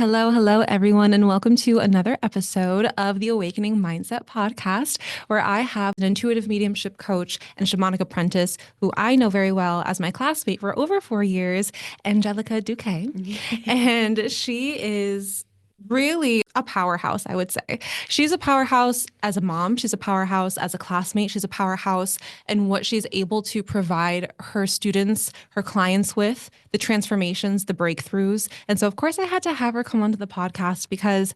Hello, hello, everyone, and welcome to another episode of the Awakening Mindset podcast, where I have an intuitive mediumship coach and shamanic apprentice who I know very well as my classmate for over 4 years, Angelica Duque. And she is really a powerhouse, I would say. She's a powerhouse as a mom. She's a powerhouse as a classmate. She's a powerhouse in what she's able to provide her students, her clients with, the transformations, the breakthroughs. And so, of course, I had to have her come onto the podcast because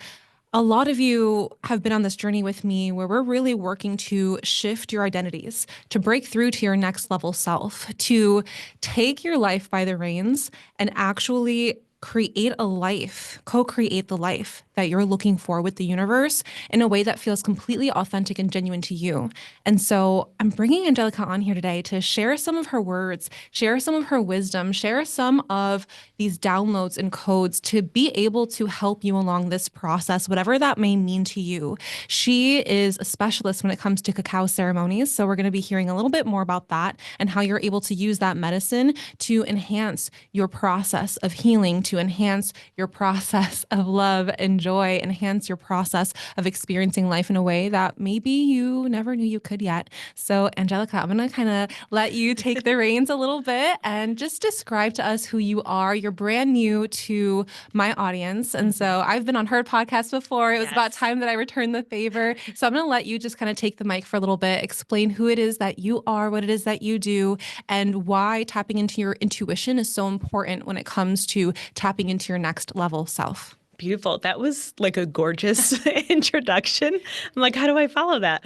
a lot of you have been on this journey with me where we're really working to shift your identities, to break through to your next level self, to take your life by the reins and actually create a life, co-create the life that you're looking for with the universe in a way that feels completely authentic and genuine to you. And so I'm bringing Angelica on here today to share some of her words, share some of her wisdom, share some of these downloads and codes to be able to help you along this process, whatever that may mean to you. She is a specialist when it comes to cacao ceremonies. So we're going to be hearing a little bit more about that and how you're able to use that medicine to enhance your process of healing, to enhance your process of love and joy, enhance your process of experiencing life in a way that maybe you never knew you could yet. So, Angelica, I'm going to kind of let you take the reins a little bit and just describe to us who you are. You're brand new to my audience. And so I've been on her podcast before. It was about time that I returned the favor. So I'm going to let you just kind of take the mic for a little bit, explain who it is that you are, what it is that you do, and why tapping into your intuition is so important when it comes to tapping into your next level self. Beautiful. That was like a gorgeous introduction. I'm like, how do I follow that?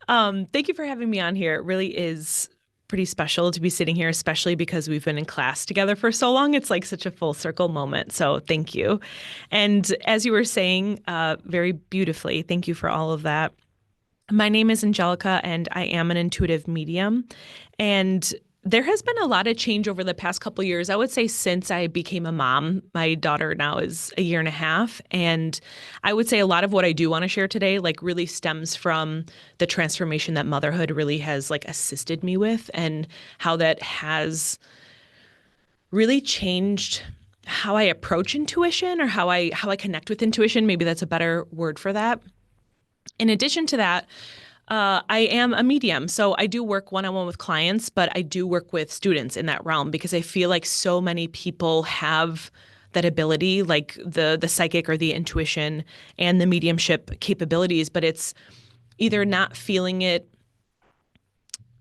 Thank you for having me on here. It really is pretty special to be sitting here, especially because we've been in class together for so long. It's like such a full circle moment. So thank you. And as you were saying very beautifully, thank you for all of that. My name is Angelica, and I am an intuitive medium. And there has been a lot of change over the past couple of years. I would say since I became a mom. My daughter now is a year and a half. And I would say a lot of what I do want to share today like really stems from the transformation that motherhood really has like assisted me with, and how that has really changed how I approach intuition, or how I connect with intuition. Maybe that's a better word for that. In addition to that, I am a medium. So I do work one-on-one with clients, but I do work with students in that realm because I feel like so many people have that ability, like the psychic or the intuition and the mediumship capabilities, but it's either not feeling it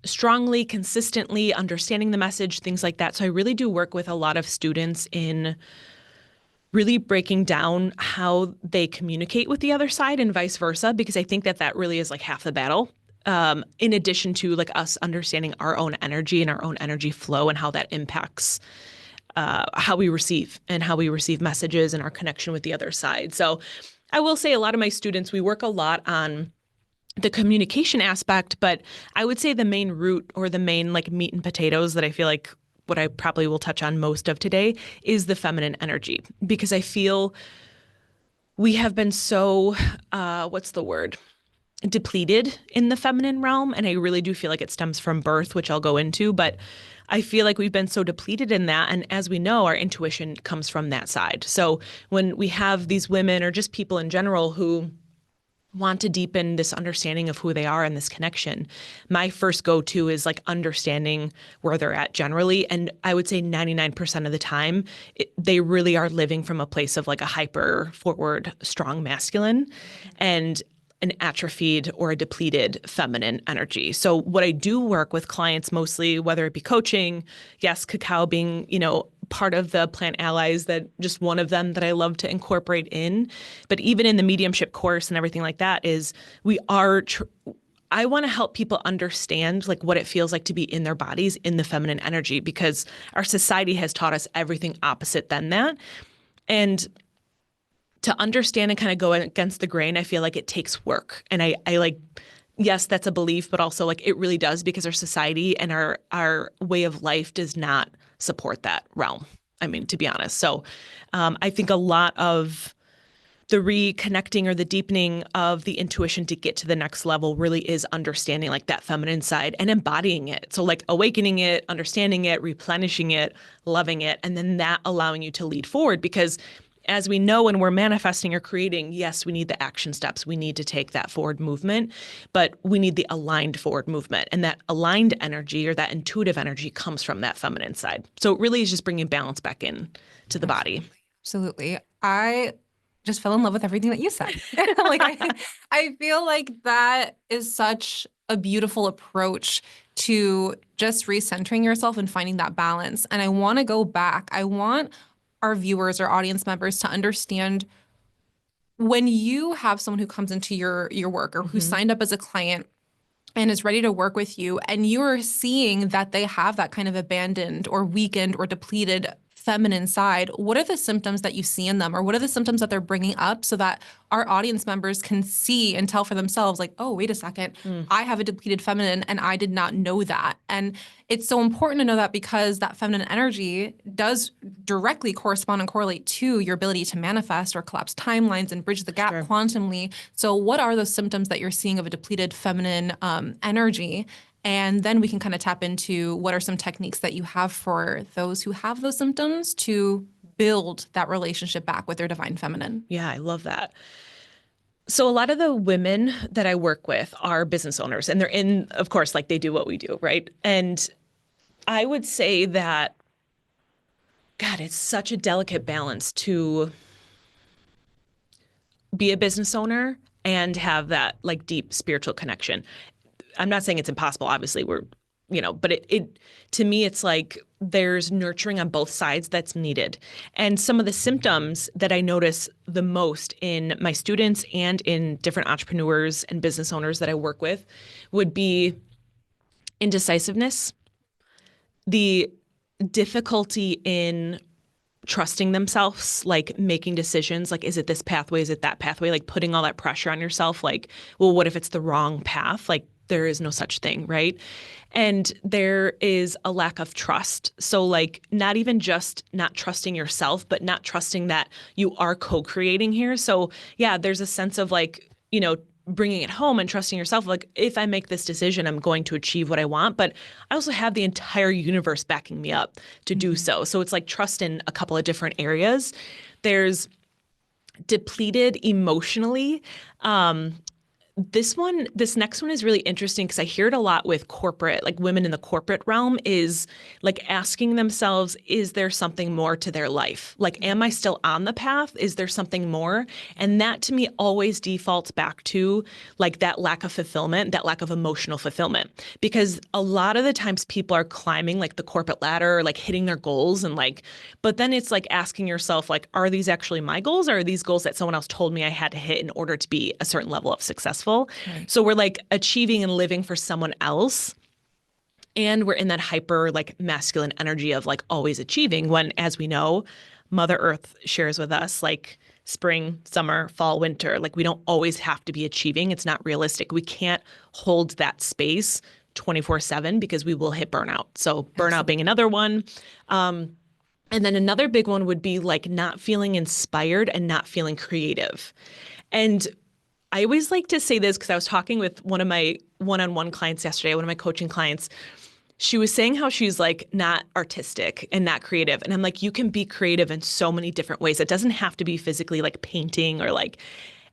strongly, consistently, understanding the message, things like that. So I really do work with a lot of students in really breaking down how they communicate with the other side and vice versa, because I think that that really is like half the battle. In addition to like us understanding our own energy and our own energy flow and how that impacts how we receive messages and our connection with the other side. So I will say a lot of my students, we work a lot on the communication aspect, but I would say the main root or the main like meat and potatoes that I feel like what I probably will touch on most of today is the feminine energy, because I feel we have been so, depleted in the feminine realm. And I really do feel like it stems from birth, which I'll go into, but I feel like we've been so depleted in that. And as we know, our intuition comes from that side. So when we have these women or just people in general who want to deepen this understanding of who they are and this connection, my first go-to is like understanding where they're at generally. And I would say 99% of the time, they really are living from a place of like a hyper forward, strong masculine and an atrophied or a depleted feminine energy. So what I do work with clients mostly, whether it be coaching, yes, cacao being, part of the plant allies, that just one of them that I love to incorporate in. But even in the mediumship course and everything like that is I want to help people understand like what it feels like to be in their bodies in the feminine energy, because our society has taught us everything opposite than that. And to understand and kind of go against the grain, I feel like it takes work. And I like, yes, that's a belief, but also like it really does, because our society and our way of life does not support that realm. I mean, to be honest. So I think a lot of the reconnecting or the deepening of the intuition to get to the next level really is understanding like that feminine side and embodying it. So like awakening it, understanding it, replenishing it, loving it, and then that allowing you to lead forward. Because as we know, when we're manifesting or creating, yes, we need the action steps. We need to take that forward movement, but we need the aligned forward movement. And that aligned energy or that intuitive energy comes from that feminine side. So it really is just bringing balance back in to the body. Absolutely. I just fell in love with everything that you said. Like I feel like that is such a beautiful approach to just recentering yourself and finding that balance. And I want to go back. I want our viewers or audience members to understand when you have someone who comes into your work or who signed up as a client and is ready to work with you, and you're seeing that they have that kind of abandoned or weakened or depleted feminine side, what are the symptoms that you see in them, or what are the symptoms that they're bringing up so that our audience members can see and tell for themselves, like, oh, wait a second, I have a depleted feminine and I did not know that. And it's so important to know that because that feminine energy does directly correspond and correlate to your ability to manifest or collapse timelines and bridge the gap quantumly. So what are those symptoms that you're seeing of a depleted feminine energy? And then we can kind of tap into what are some techniques that you have for those who have those symptoms to build that relationship back with their divine feminine. Yeah, I love that. So a lot of the women that I work with are business owners, and they're in, of course, like they do what we do, right? And I would say that, God, it's such a delicate balance to be a business owner and have that like deep spiritual connection. I'm not saying it's impossible. Obviously, but it to me, it's like there's nurturing on both sides that's needed. And some of the symptoms that I notice the most in my students and in different entrepreneurs and business owners that I work with would be indecisiveness, the difficulty in trusting themselves, like making decisions, like, is it this pathway? Is it that pathway? Like putting all that pressure on yourself. Like, well, what if it's the wrong path? Like there is no such thing, right? And there is a lack of trust. So like not even just not trusting yourself, but not trusting that you are co-creating here. So yeah, there's a sense of like, bringing it home and trusting yourself. Like if I make this decision, I'm going to achieve what I want, but I also have the entire universe backing me up to do so. So it's like trust in a couple of different areas. There's depleted emotionally. This next one is really interesting because I hear it a lot with corporate, like women in the corporate realm, is like asking themselves, is there something more to their life? Like, am I still on the path? Is there something more? And that to me always defaults back to like that lack of fulfillment, that lack of emotional fulfillment. Because a lot of the times people are climbing like the corporate ladder, or like hitting their goals and like, but then it's like asking yourself, like, are these actually my goals, or are these goals that someone else told me I had to hit in order to be a certain level of success? Right. So we're like achieving and living for someone else. And we're in that hyper like masculine energy of like always achieving when, as we know, Mother Earth shares with us like spring, summer, fall, winter. Like we don't always have to be achieving. It's not realistic. We can't hold that space 24/7 because we will hit burnout. So burnout being another one. And then another big one would be like not feeling inspired and not feeling creative. And I always like to say this because I was talking with one of my one-on-one clients yesterday, one of my coaching clients. She was saying how she's like not artistic and not creative. And I'm like, you can be creative in so many different ways. It doesn't have to be physically like painting or like,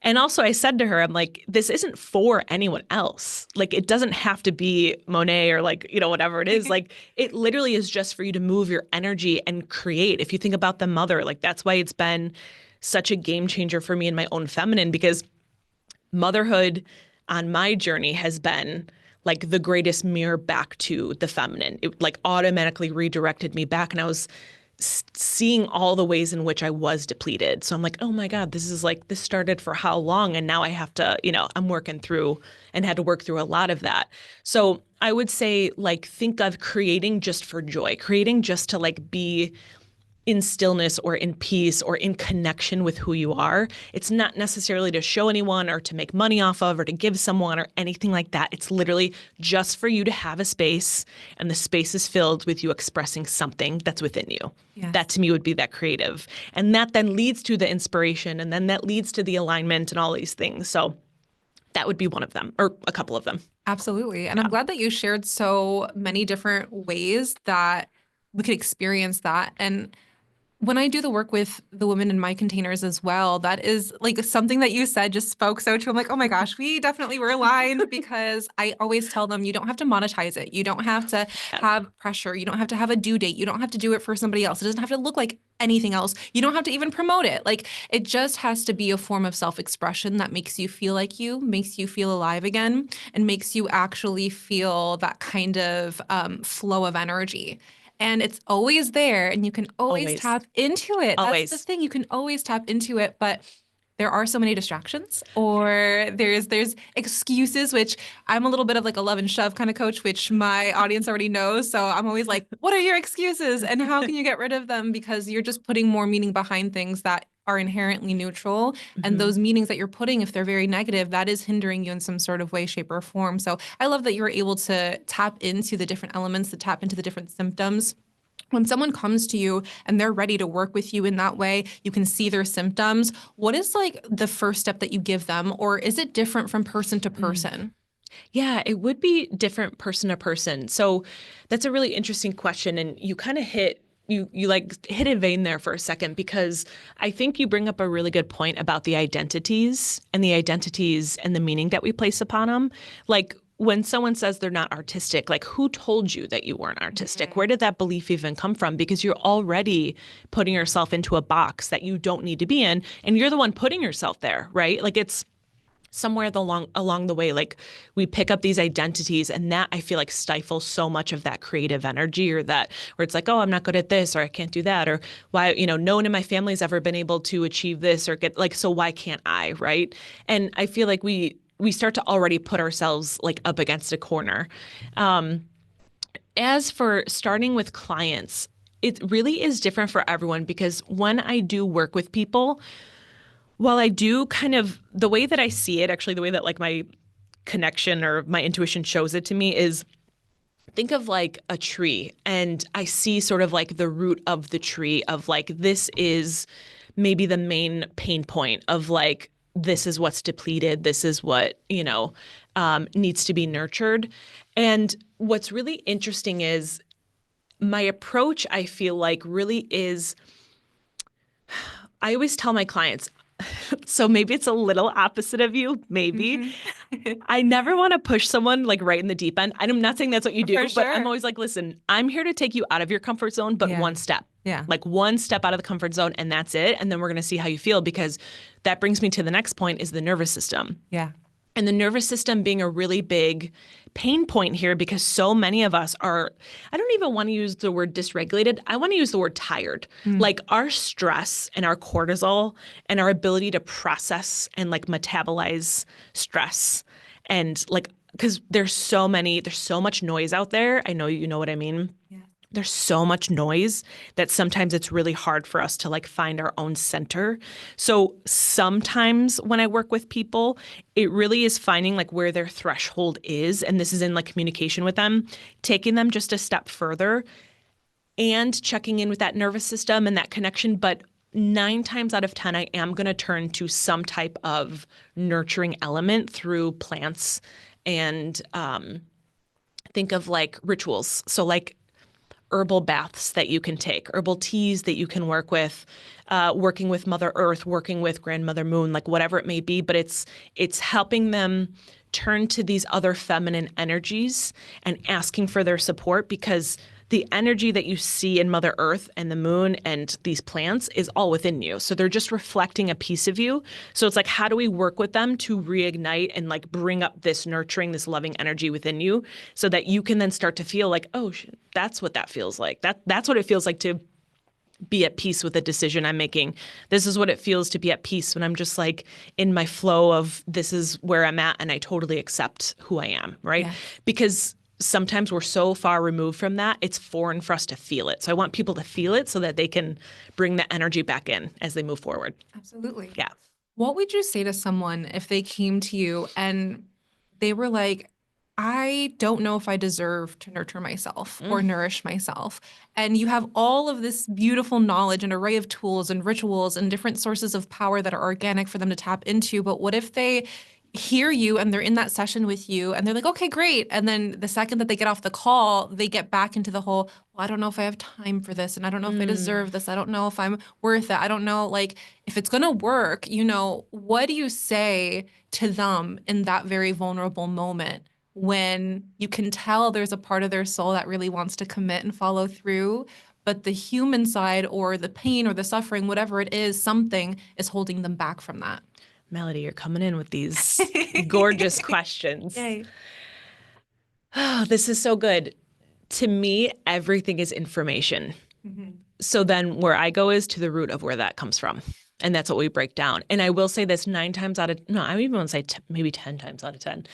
and also I said to her, I'm like, this isn't for anyone else. Like it doesn't have to be Monet or like, whatever it is. Like it literally is just for you to move your energy and create. If you think about the mother, like that's why it's been such a game changer for me in my own feminine, because motherhood on my journey has been like the greatest mirror back to the feminine. It like automatically redirected me back, and I was seeing all the ways in which I was depleted. So I'm like, oh my God, this started for how long? And now I have to, I'm working through and had to work through a lot of that. So I would say like, think of creating just for joy, creating just to like be in stillness or in peace or in connection with who you are. It's not necessarily to show anyone or to make money off of or to give someone or anything like that. It's literally just for you to have a space, and the space is filled with you expressing something that's within you. Yes. That to me would be that creative. And that then leads to the inspiration, and then that leads to the alignment and all these things. So that would be one of them, or a couple of them. Absolutely. And I'm glad that you shared so many different ways that we could experience that. And when I do the work with the women in my containers as well, that is like something that you said just spoke so true. I'm like, oh my gosh, we definitely were aligned because I always tell them you don't have to monetize it. You don't have to Yeah. have pressure. You don't have to have a due date. You don't have to do it for somebody else. It doesn't have to look like anything else. You don't have to even promote it. Like it just has to be a form of self-expression that makes you feel like you, makes you feel alive again, and makes you actually feel that kind of flow of energy. And it's always there, and you can always Always. tap into it. That's the Always. thing. You can always tap into it, but there are so many distractions, or there's excuses, which I'm a little bit of like a love and shove kind of coach, which my audience already knows. So I'm always like, what are your excuses and how can you get rid of them? Because you're just putting more meaning behind things that are inherently neutral. And those meanings that you're putting, if they're very negative, that is hindering you in some sort of way, shape, or form. So I love that you're able to tap into the different elements, to tap into the different symptoms. When someone comes to you and they're ready to work with you in that way, you can see their symptoms. What is like the first step that you give them, or is it different from person to person? Yeah, it would be different person to person. So that's a really interesting question. And you kind of you like hit a vein there for a second, because I think you bring up a really good point about the identities and the meaning that we place upon them. Like when someone says they're not artistic, like who told you that you weren't artistic? Where did that belief even come from? Because you're already putting yourself into a box that you don't need to be in, and you're the one putting yourself there, right? Like it's somewhere along the way, like we pick up these identities, and that I feel like stifles so much of that creative energy, or that where it's like, oh, I'm not good at this, or I can't do that, or why, no one in my family's ever been able to achieve this or get like, so why can't I, right? And I feel like we start to already put ourselves like up against a corner. As for starting with clients, it really is different for everyone, because when I do work with people, while I do kind of the way that I see it, actually, the way that like my connection or my intuition shows it to me is, think of like a tree, and I see sort of like the root of the tree of like, this is maybe the main pain point of like, this is what's depleted. This is what, needs to be nurtured. And what's really interesting is my approach, I feel like really is, I always tell my clients, so maybe it's a little opposite of you, maybe. I never want to push someone like right in the deep end. I'm not saying that's what you do, For but I'm sure. always like, listen, I'm here to take you out of your comfort zone, but Yeah. one step. Yeah. Like one step out of the comfort zone, and that's it. And then we're going to see how you feel, because that brings me to the next point, is the nervous system. Yeah. And the nervous system being a really big pain point here, because so many of us are, I don't even want to use the word dysregulated. I want to use the word tired. Like our stress and our cortisol and our ability to process and like metabolize stress, and like, because there's so much noise out there. I know you know what I mean. Yeah. There's so much noise that sometimes it's really hard for us to like find our own center. So sometimes when I work with people, it really is finding like where their threshold is. And this is in like communication with them, taking them just a step further and checking in with that nervous system and that connection. But 9 times out of 10, I am going to turn to some type of nurturing element through plants, and think of like rituals. So like herbal baths that you can take, herbal teas that you can work with, working with Mother Earth, working with Grandmother Moon, like whatever it may be. But it's helping them turn to these other feminine energies and asking for their support, because the energy that you see in Mother Earth and the moon and these plants is all within you. So they're just reflecting a piece of you. So it's like, how do we work with them to reignite and like bring up this nurturing, this loving energy within you, so that you can then start to feel like, oh, that's what that feels like. That's what it feels like to be at peace with the decision I'm making. This is what it feels to be at peace when I'm just like in my flow of, this is where I'm at and I totally accept who I am, right? Yeah. Because sometimes we're so far removed from that, it's foreign for us to feel it. So I want people to feel it so that they can bring the energy back in as they move forward. Absolutely. Yeah. What would you say to someone if they came to you and they were like, I don't know if I deserve to nurture myself or nourish myself. And you have all of this beautiful knowledge and array of tools and rituals and different sources of power that are organic for them to tap into. But what if they, hear you and they're in that session with you and they're like, okay, great. And then the second that they get off the call, they get back into the whole, well, I don't know if I have time for this. And I don't know if I deserve this. I don't know if I'm worth it. I don't know, like, if it's going to work, what do you say to them in that very vulnerable moment when you can tell there's a part of their soul that really wants to commit and follow through, but the human side or the pain or the suffering, whatever it is, something is holding them back from that? Melody, you're coming in with these gorgeous questions. Yay. Oh, this is so good. To me, everything is information. Mm-hmm. So then where I go is to the root of where that comes from. And that's what we break down. And I will say this I even want to say maybe 10 times out of 10.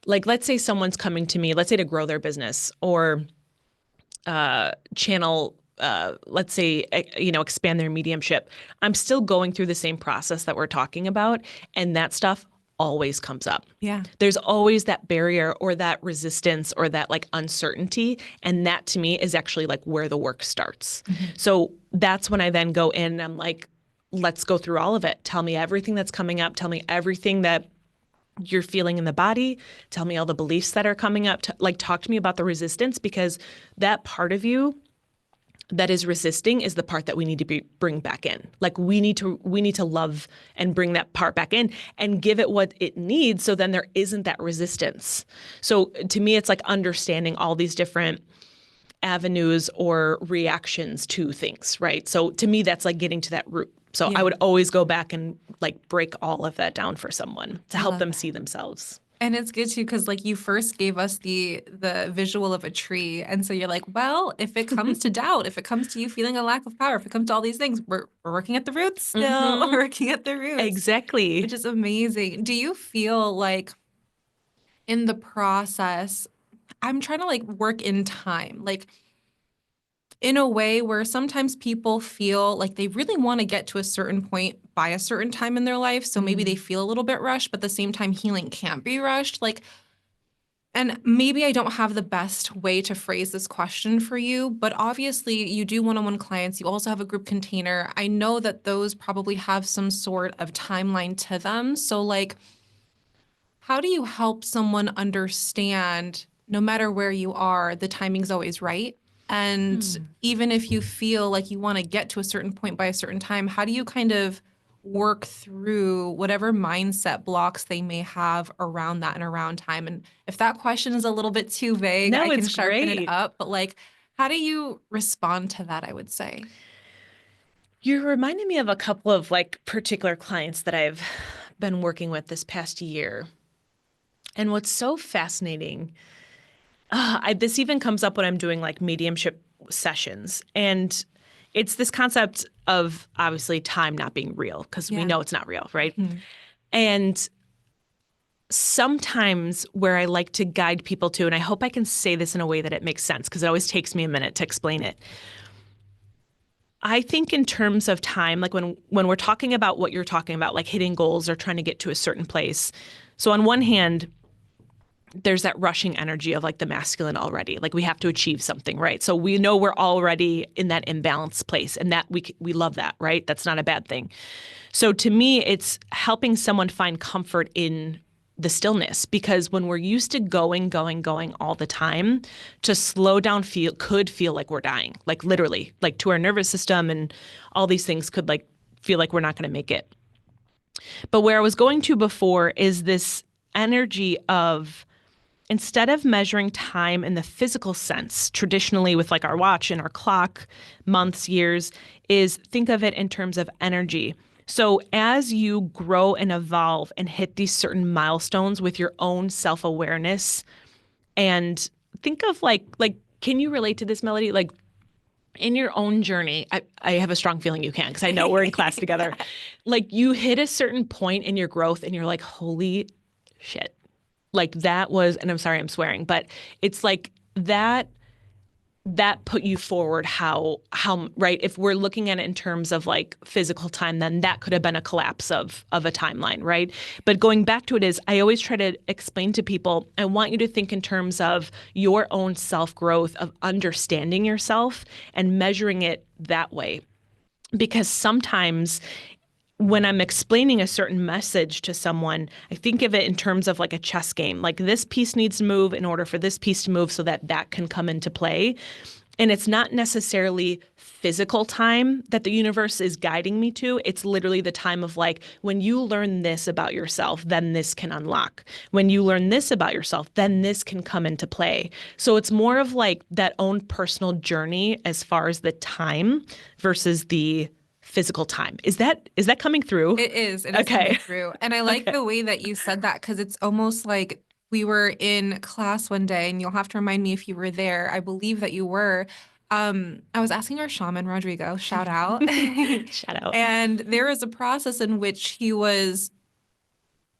Like, let's say someone's coming to me, let's say to grow their business or channel, let's say, expand their mediumship. I'm still going through the same process that we're talking about. And that stuff always comes up. Yeah. There's always that barrier or that resistance or that like uncertainty. And that to me is actually like where the work starts. Mm-hmm. So that's when I then go in and I'm like, let's go through all of it. Tell me everything that's coming up. Tell me everything that you're feeling in the body. Tell me all the beliefs that are coming up. Talk to me about the resistance, because that part of you that is resisting is the part that we need to bring back in. Like we need to love and bring that part back in and give it what it needs. So then there isn't that resistance. So to me, it's like understanding all these different avenues or reactions to things, right? So to me, that's like getting to that root. So yeah. I would always go back and like break all of that down for someone to help them see themselves. And it's good too, because like you first gave us the visual of a tree. And so you're like, well, if it comes to doubt, if it comes to you feeling a lack of power, if it comes to all these things, we're working at the roots still. Mm-hmm. We're working at the roots. Exactly. Which is amazing. Do you feel like in the process, I'm trying to like work in time, like in a way where sometimes people feel like they really want to get to a certain point by a certain time in their life. So maybe they feel a little bit rushed, but at the same time, healing can't be rushed. Like, and maybe I don't have the best way to phrase this question for you, but obviously you do one-on-one clients. You also have a group container. I know that those probably have some sort of timeline to them. So like, how do you help someone understand, no matter where you are, the timing's always right? And even if you feel like you want to get to a certain point by a certain time, how do you kind of work through whatever mindset blocks they may have around that and around time? And if that question is a little bit too vague, I can sharpen it up. But like, how do you respond to that, I would say? You're reminding me of a couple of like particular clients that I've been working with this past year. And what's so fascinating, this even comes up when I'm doing like mediumship sessions. And it's this concept of obviously time not being real, because we know it's not real, right? Mm-hmm. And sometimes where I like to guide people to, and I hope I can say this in a way that it makes sense, because it always takes me a minute to explain it. I think in terms of time, like when we're talking about what you're talking about, like hitting goals or trying to get to a certain place. So on one hand, there's that rushing energy of like the masculine already, like we have to achieve something, right? So we know we're already in that imbalanced place, and that we love that, right? That's not a bad thing. So to me, it's helping someone find comfort in the stillness, because when we're used to going all the time, to slow down could feel like we're dying, like literally, like to our nervous system, and all these things could like feel like we're not going to make it. But where I was going to before is this energy of, instead of measuring time in the physical sense, traditionally with like our watch and our clock, months, years, is think of it in terms of energy. So as you grow and evolve and hit these certain milestones with your own self-awareness, and think of like, can you relate to this, Melody? Like in your own journey, I have a strong feeling you can, because I know we're in class together. Like you hit a certain point in your growth and you're like, holy shit. Like that was, and I'm sorry I'm swearing, but it's like that put you forward how, right? If we're looking at it in terms of like physical time, then that could have been a collapse of a timeline, right? But going back to it is, I always try to explain to people, I want you to think in terms of your own self-growth, of understanding yourself and measuring it that way. Because sometimes when I'm explaining a certain message to someone, I think of it in terms of like a chess game. Like this piece needs to move in order for this piece to move so that that can come into play. And it's not necessarily physical time that the universe is guiding me to. It's literally the time of like, when you learn this about yourself, then this can unlock. When you learn this about yourself, then this can come into play. So it's more of like that own personal journey as far as the time versus the physical time. Is that coming through? It is. It is coming through. And I like the way that you said that, because it's almost like we were in class one day, and you'll have to remind me if you were there. I believe that you were. I was asking our shaman, Rodrigo, shout out. Shout out. And there is a process in which he was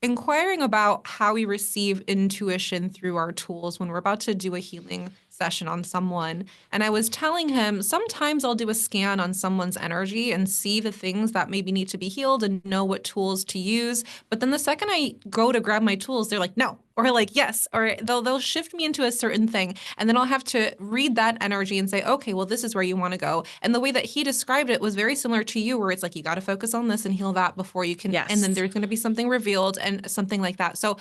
inquiring about how we receive intuition through our tools when we're about to do a healing session on someone. And I was telling him, sometimes I'll do a scan on someone's energy and see the things that maybe need to be healed and know what tools to use. But then the second I go to grab my tools, they're like, no, or like, yes, or they'll shift me into a certain thing. And then I'll have to read that energy and say, okay, well, this is where you want to go. And the way that he described it was very similar to you, where it's like, you got to focus on this and heal that before you can. Yes. And then there's going to be something revealed and something like that. So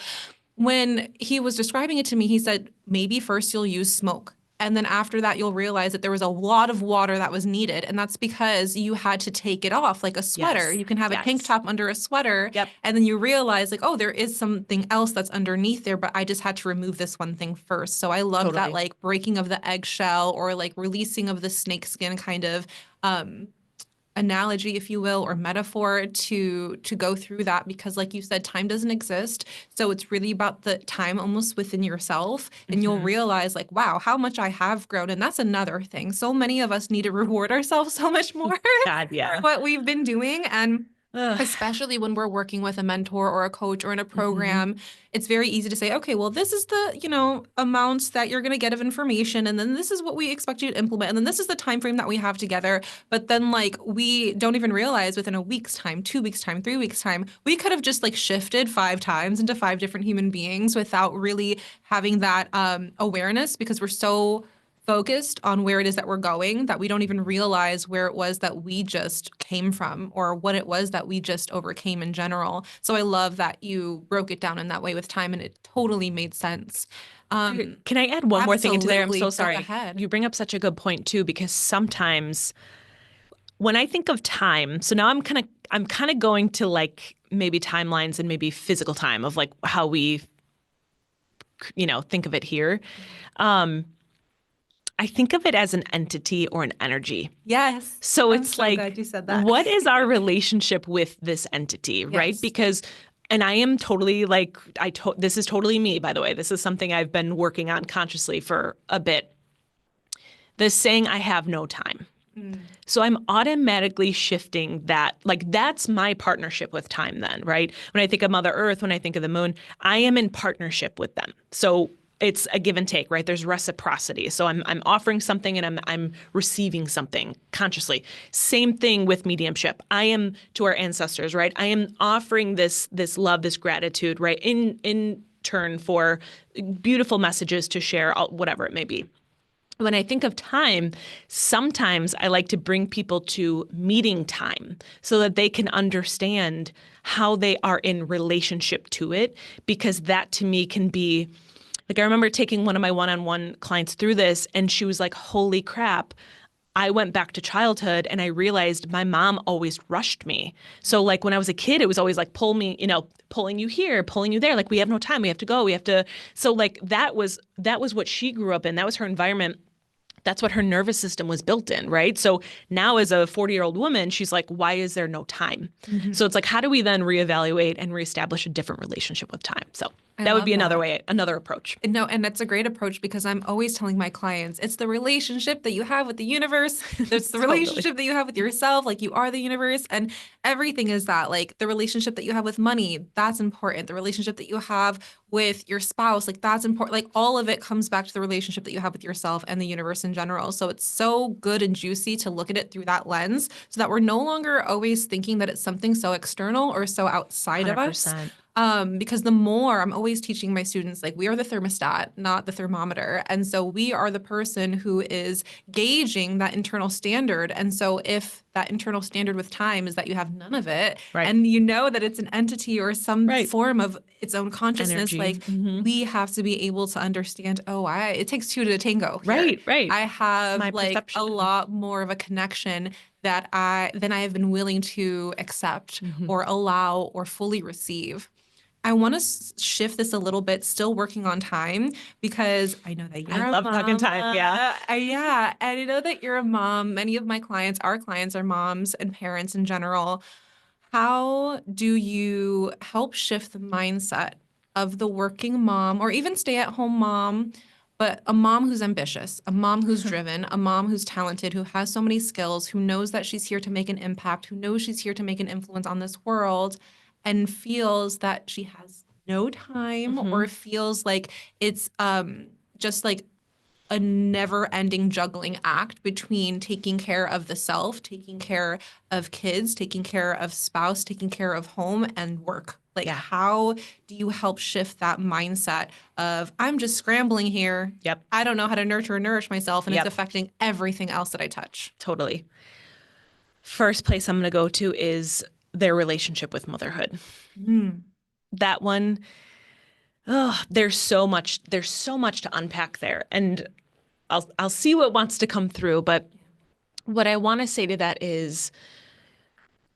when he was describing it to me, he said, maybe first you'll use smoke. And then after that, you'll realize that there was a lot of water that was needed. And that's because you had to take it off like a sweater. Yes. You can have a tank top under a sweater. Yep. And then you realize like, oh, there is something else that's underneath there, but I just had to remove this one thing first. So I love that like breaking of the eggshell, or like releasing of the snake skin kind of analogy, if you will, or metaphor to go through that, because like you said, time doesn't exist. So it's really about the time almost within yourself, and you'll realize like, wow, how much I have grown. And that's another thing. So many of us need to reward ourselves so much more God, yeah. for what we've been doing. And especially when we're working with a mentor or a coach or in a program, it's very easy to say, okay, well, this is the, amounts that you're going to get of information. And then this is what we expect you to implement. And then this is the time frame that we have together. But then like, we don't even realize within a week's time, 2 weeks time, 3 weeks time, we could have just like shifted 5 times into 5 different human beings without really having that awareness, because we're so focused on where it is that we're going that we don't even realize where it was that we just came from, or what it was that we just overcame in general. So I love that you broke it down in that way with time, and it totally made sense. Can I add one more thing into there? I'm so sorry. Go ahead. You bring up such a good point too, because sometimes when I think of time, so now I'm kind of going to like maybe timelines and maybe physical time of like how we, think of it here. I think of it as an entity or an energy. Yes. So it's like, glad you said that. What is our relationship with this entity, right? Because, and I am totally like, this is totally me, by the way. This is something I've been working on consciously for a bit. The saying, I have no time. So I'm automatically shifting that, like that's my partnership with time then, right? When I think of Mother Earth, when I think of the moon, I am in partnership with them. So it's a give and take, right? There's reciprocity. So I'm offering something and I'm receiving something consciously. Same thing with mediumship. I am to our ancestors, right? I am offering this love, this gratitude, right? In turn for beautiful messages to share, whatever it may be. When I think of time, sometimes I like to bring people to meeting time so that they can understand how they are in relationship to it, because that to me can be, like I remember taking one of my one-on-one clients through this, and she was like, holy crap, I went back to childhood and I realized my mom always rushed me. So like when I was a kid, it was always like pull me, pulling you here, pulling you there. Like we have no time, we have to go, we have to. So like that was what she grew up in. That was her environment. That's what her nervous system was built in, right? So now as a 40-year-old woman, she's like, why is there no time? So it's like, how do we then reevaluate and reestablish a different relationship with time? So that would be another way, another approach. No, and that's a great approach, because I'm always telling my clients, it's the relationship that you have with the universe. It's the relationship that you have with yourself. Like you are the universe, and everything is that. Like the relationship that you have with money, that's important. The relationship that you have with your spouse, like that's important. Like all of it comes back to the relationship that you have with yourself and the universe in general. So it's so good and juicy to look at it through that lens, so that we're no longer always thinking that it's something so external or so outside 100%. Of us. Because the more I'm always teaching my students, like we are the thermostat, not the thermometer. And so we are the person who is gauging that internal standard. And so if that internal standard with time is that you have none of it, Right. and you know that it's an entity or some Right. form of its own consciousness, Energy. like we have to be able to understand, oh, it takes two to tango here. Right, right. I have my like perception. a lot more of a connection than I have been willing to accept or allow or fully receive. I want to shift this a little bit, still working on time, because I know that you're I a love mom. talking time. Yeah. Yeah. And I know that you're a mom. Many of my clients, our clients are moms and parents in general. How do you help shift the mindset of the working mom or even stay-at-home mom, but a mom who's ambitious, a mom who's driven, a mom who's talented, who has so many skills, who knows that she's here to make an impact, who knows she's here to make an influence on this world, and feels that she has no time or feels like it's just like a never-ending juggling act between taking care of the self, taking care of kids, taking care of spouse, taking care of home and work. Like, how do you help shift that mindset of I'm just scrambling here. Yep. I don't know how to nurture and nourish myself, and it's affecting everything else that I touch. Totally. First place I'm going to go to is their relationship with motherhood. That one, there's so much to unpack there. And I'll see what wants to come through. But what I want to say to that is,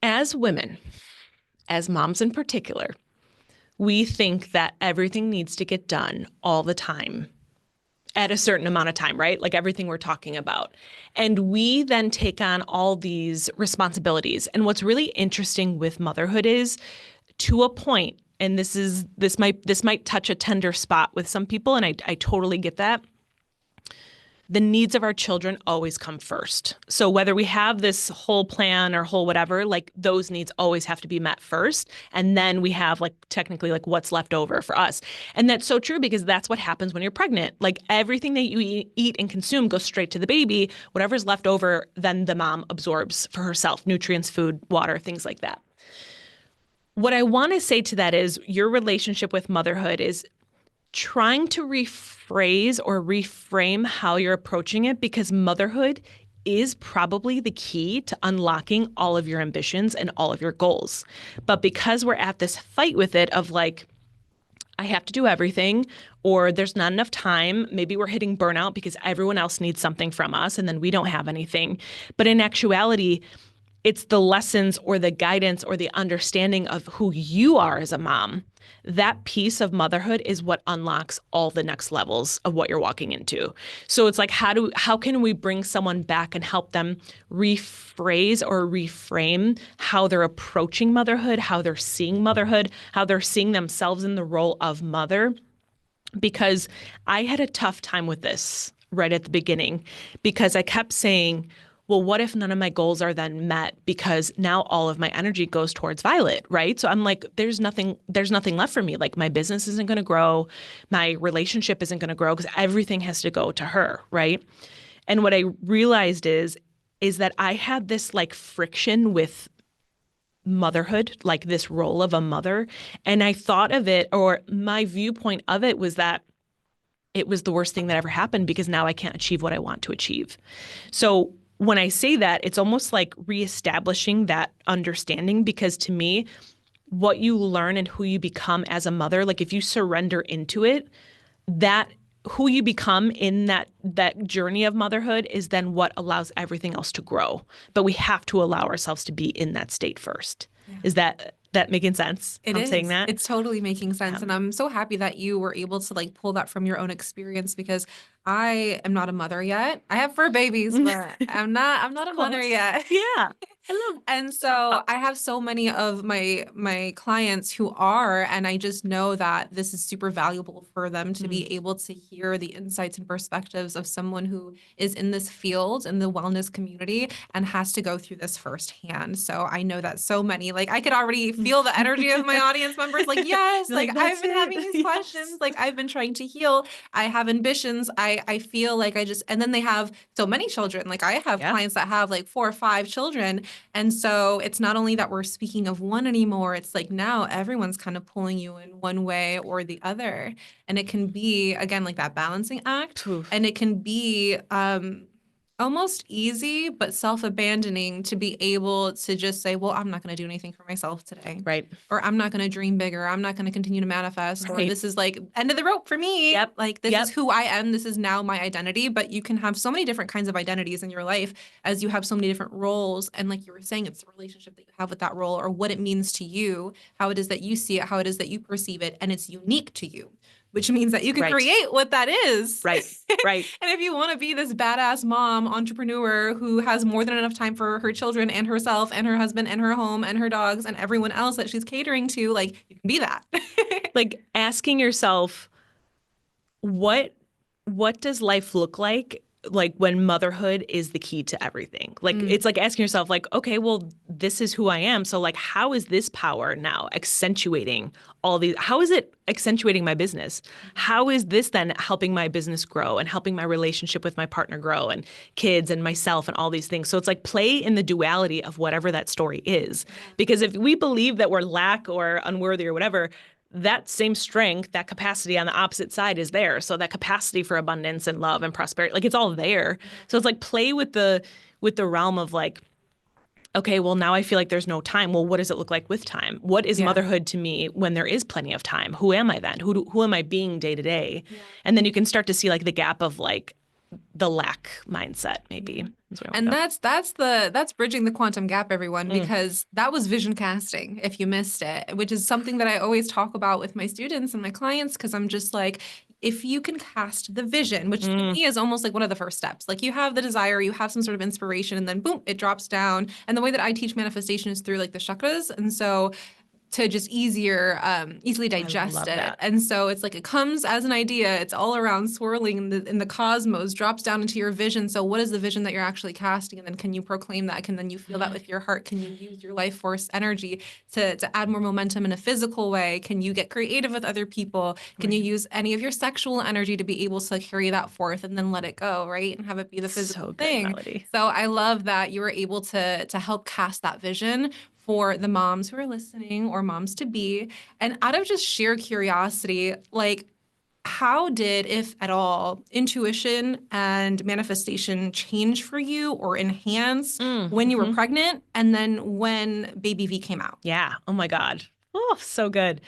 as women, as moms in particular, we think that everything needs to get done all the time at a certain amount of time, right? Like everything we're talking about. And we then take on all these responsibilities. And what's really interesting with motherhood is, to a point, and this might touch a tender spot with some people, and I totally get that. The needs of our children always come first. So whether we have this whole plan or whole whatever, like those needs always have to be met first. And then we have like technically like what's left over for us. And that's so true, because that's what happens when you're pregnant. Like everything that you eat and consume goes straight to the baby. Whatever's left over, then the mom absorbs for herself: nutrients, food, water, things like that. What I want to say to that is, your relationship with motherhood is trying to rephrase or reframe how you're approaching it, because motherhood is probably the key to unlocking all of your ambitions and all of your goals. But because we're at this fight with it of like, I have to do everything, or there's not enough time, maybe we're hitting burnout because everyone else needs something from us and then we don't have anything. But in actuality, it's the lessons or the guidance or the understanding of who you are as a mom. That piece of motherhood is what unlocks all the next levels of what you're walking into. So it's like, how can we bring someone back and help them rephrase or reframe how they're approaching motherhood, how they're seeing motherhood, how they're seeing themselves in the role of mother? Because I had a tough time with this right at the beginning, because I kept saying, well, what if none of my goals are then met? Because now all of my energy goes towards Violet, right? So I'm like, there's nothing left for me. Like my business isn't going to grow. My relationship isn't going to grow, because everything has to go to her, right? And what I realized is that I had this like friction with motherhood, like this role of a mother. And I thought of it, or my viewpoint of it was that it was the worst thing that ever happened, because now I can't achieve what I want to achieve. So when I say that, it's almost like reestablishing that understanding, because to me, what you learn and who you become as a mother, like if you surrender into it, that who you become in that journey of motherhood is then what allows everything else to grow. But we have to allow ourselves to be in that state first. Yeah. Is that making sense? It I'm is. saying that? It's totally making sense. And I'm so happy that you were able to like pull that from your own experience, because I am not a mother yet. I have 4 babies, but I'm not a mother yet. Yeah. Hello. And so I have so many of my clients who are, and I just know that this is super valuable for them to be able to hear the insights and perspectives of someone who is in this field, in the wellness community, and has to go through this firsthand. So I know that so many, like I could already feel the energy of my audience members, like, yes, like I've been having these questions, like I've been trying to heal. I have ambitions. I I feel like and then they have so many children. Like I have clients that have like 4 or 5 children. And so it's not only that we're speaking of one anymore, it's like now everyone's kind of pulling you in one way or the other. And it can be, again, like that balancing act. Oof. And it can be almost easy, but self-abandoning to be able to just say, well, I'm not going to do anything for myself today. Right. Or I'm not going to dream bigger. I'm not going to continue to manifest. Right. Or this is like end of the rope for me. Yep. Like this is who I am. This is now my identity. But you can have so many different kinds of identities in your life as you have so many different roles. And like you were saying, it's the relationship that you have with that role or what it means to you, how it is that you see it, how it is that you perceive it. And it's unique to you, which means that you can create what that is. Right. Right. And if you want to be this badass mom entrepreneur who has more than enough time for her children and herself and her husband and her home and her dogs and everyone else that she's catering to, like you can be that. Like asking yourself, what does life look like when motherhood is the key to everything? Like it's like asking yourself like, okay, well, this is who I am. So like, how is this power now accentuating all these? How is it accentuating my business? How is this then helping my business grow and helping my relationship with my partner grow and kids and myself and all these things? So it's like play in the duality of whatever that story is. Because if we believe that we're lack or unworthy or whatever, that same strength, that capacity on the opposite side is there. So that capacity for abundance and love and prosperity, like it's all there. So it's like play with the realm of like, okay, well, now I feel like there's no time. Well, what does it look like with time? What is motherhood to me when there is plenty of time? Who am I then? Who am I being day to day? And then you can start to see like the gap of like the lack mindset, maybe. And that's bridging the quantum gap, everyone, because that was vision casting, if you missed it, which is something that I always talk about with my students and my clients, because I'm just like, if you can cast the vision, which to me is almost like one of the first steps, like you have the desire, you have some sort of inspiration, and then boom, it drops down. And the way that I teach manifestation is through like the chakras. And so to just easily digest it. And so it's like it comes as an idea. It's all around swirling in the cosmos, drops down into your vision. So what is the vision that you're actually casting? And then can you proclaim that? Can then you feel that with your heart? Can you use your life force energy to add more momentum in a physical way? Can you get creative with other people? Can you use any of your sexual energy to be able to carry that forth and then let it go, right? And have it be the physical thing. Melody. So I love that you were able to help cast that vision for the moms who are listening or moms to be. And out of just sheer curiosity, like how did, if at all, intuition and manifestation change for you or enhance when you were pregnant and then when baby V came out? Yeah. Oh my God. Oh, so good.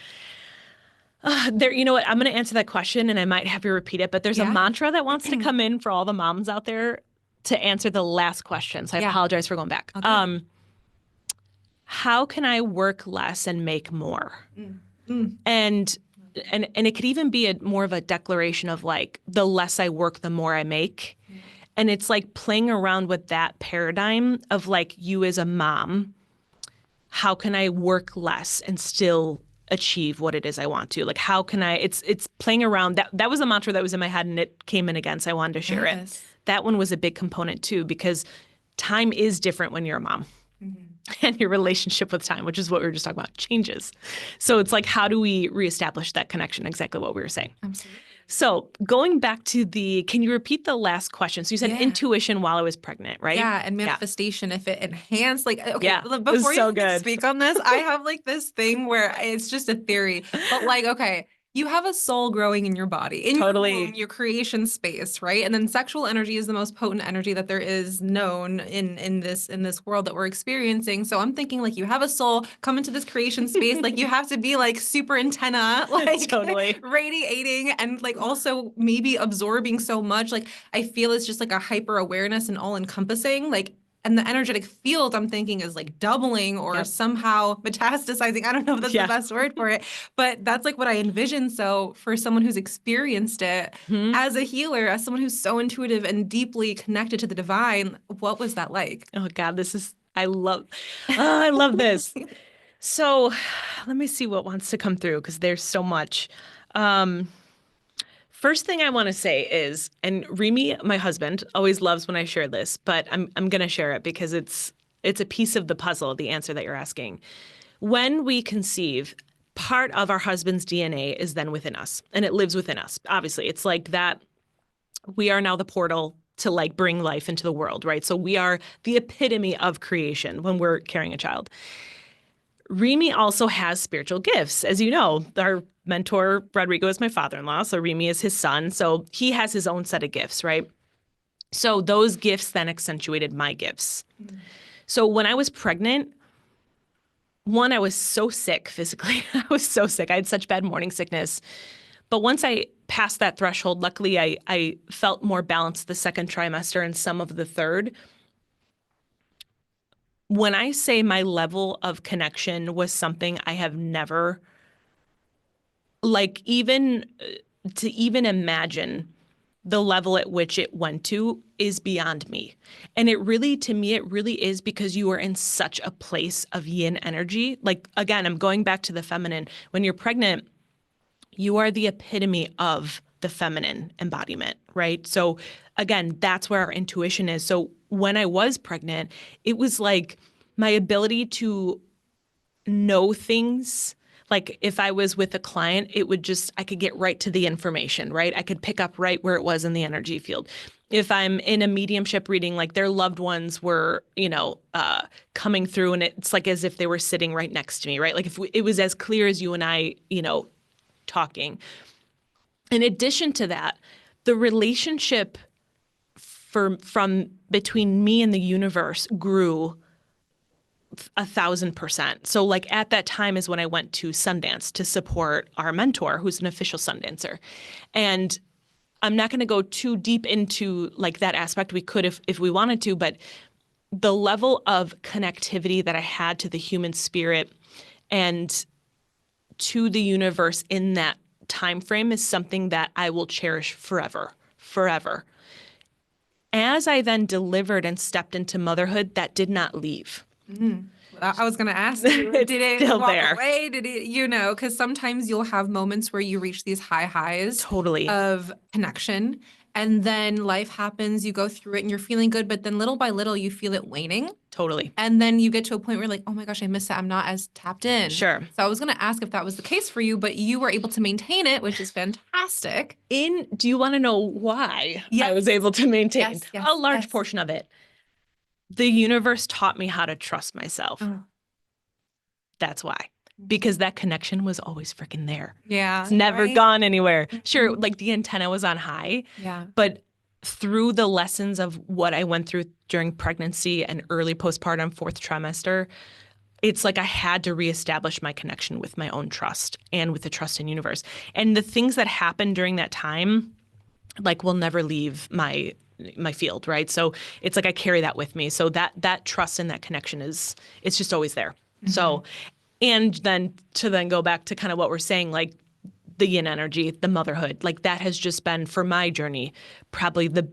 You know what? I'm going to answer that question and I might have you repeat it, but there's a mantra that wants to come in for all the moms out there to answer the last question. So I apologize for going back. Okay. How can I work less and make more? And it could even be more of a declaration of like, the less I work, the more I make. And it's like playing around with that paradigm of like you as a mom, how can I work less and still achieve what it is I want to? Like, how can it's playing around. That was a mantra that was in my head and it came in again. So I wanted to share it. That one was a big component too, because time is different when you're a mom. And your relationship with time, which is what we were just talking about, changes. So it's like, how do we reestablish that connection? Exactly what we were saying. Absolutely. So going back to can you repeat the last question? So you said intuition while I was pregnant, right? Yeah, and manifestation, if it enhanced, like, okay, before so you speak on this, I have like this thing where it's just a theory, but like, okay, you have a soul growing in your body, in your womb, your creation space, right? And then sexual energy is the most potent energy that there is known in this world that we're experiencing. So I'm thinking like you have a soul come into this creation space, like you have to be like super antenna, like radiating and like also maybe absorbing so much. Like I feel it's just like a hyper awareness and all encompassing, like. And the energetic field, I'm thinking, is like doubling or somehow metastasizing. I don't know if that's the best word for it, but that's like what I envision. So for someone who's experienced it as a healer, as someone who's so intuitive and deeply connected to the divine, what was that like? Oh God, I love this. So let me see what wants to come through because there's so much. First thing I want to say is, and Remy, my husband, always loves when I share this, but I'm going to share it because it's a piece of the puzzle, the answer that you're asking. When we conceive, part of our husband's DNA is then within us, and it lives within us. Obviously, it's like that we are now the portal to like bring life into the world, right? So we are the epitome of creation when we're carrying a child. Remy also has spiritual gifts. As you know, our mentor, Rodrigo, is my father-in-law. So Remy is his son. So he has his own set of gifts, right? So those gifts then accentuated my gifts. So when I was pregnant, one, I was so sick physically. I was so sick. I had such bad morning sickness. But once I passed that threshold, luckily I felt more balanced the second trimester and some of the third. When I say my level of connection was something I have never, like even to even imagine the level at which it went to is beyond me. And it really, to me, it really is because you are in such a place of yin energy. Like, again, I'm going back to the feminine. When you're pregnant, you are the epitome of the feminine embodiment, right? So again, that's where our intuition is. So when I was pregnant, it was like my ability to know things. Like if I was with a client, it would just, I could get right to the information, right? I could pick up right where it was in the energy field. If I'm in a mediumship reading, like their loved ones were, coming through and it's like as if they were sitting right next to me, right? Like if it was as clear as you and I, talking. In addition to that, the relationship from between me and the universe grew 1,000%. So like at that time is when I went to Sundance to support our mentor, who's an official Sundancer. And I'm not going to go too deep into like that aspect. We could if we wanted to, but the level of connectivity that I had to the human spirit and to the universe in that time frame is something that I will cherish forever, forever. As I then delivered and stepped into motherhood, that did not leave. Mm-hmm. I was going to ask you, did it still walk there. away? Did it, because sometimes you'll have moments where you reach these highs Totally of connection. And then life happens, you go through it and you're feeling good, but then little by little you feel it waning. Totally. And then you get to a point where you're like, oh my gosh, I missed it. I'm not as tapped in. Sure. So I was going to ask if that was the case for you, but you were able to maintain it, which is fantastic. Do you want to know why Yes. I was able to maintain Yes, a large portion of it? The universe taught me how to trust myself. Oh. That's why. Because that connection was always freaking there. Yeah. It's never gone anywhere. Mm-hmm. Sure, like the antenna was on high. Yeah. But through the lessons of what I went through during pregnancy and early postpartum, fourth trimester, it's like I had to reestablish my connection with my own trust and with the trust in universe. And the things that happened during that time, like will never leave my field, right? So it's like I carry that with me. So that trust and that connection it's just always there. Mm-hmm. So, and then to go back to kind of what we're saying, like the yin energy, the motherhood, like that has just been for my journey, probably the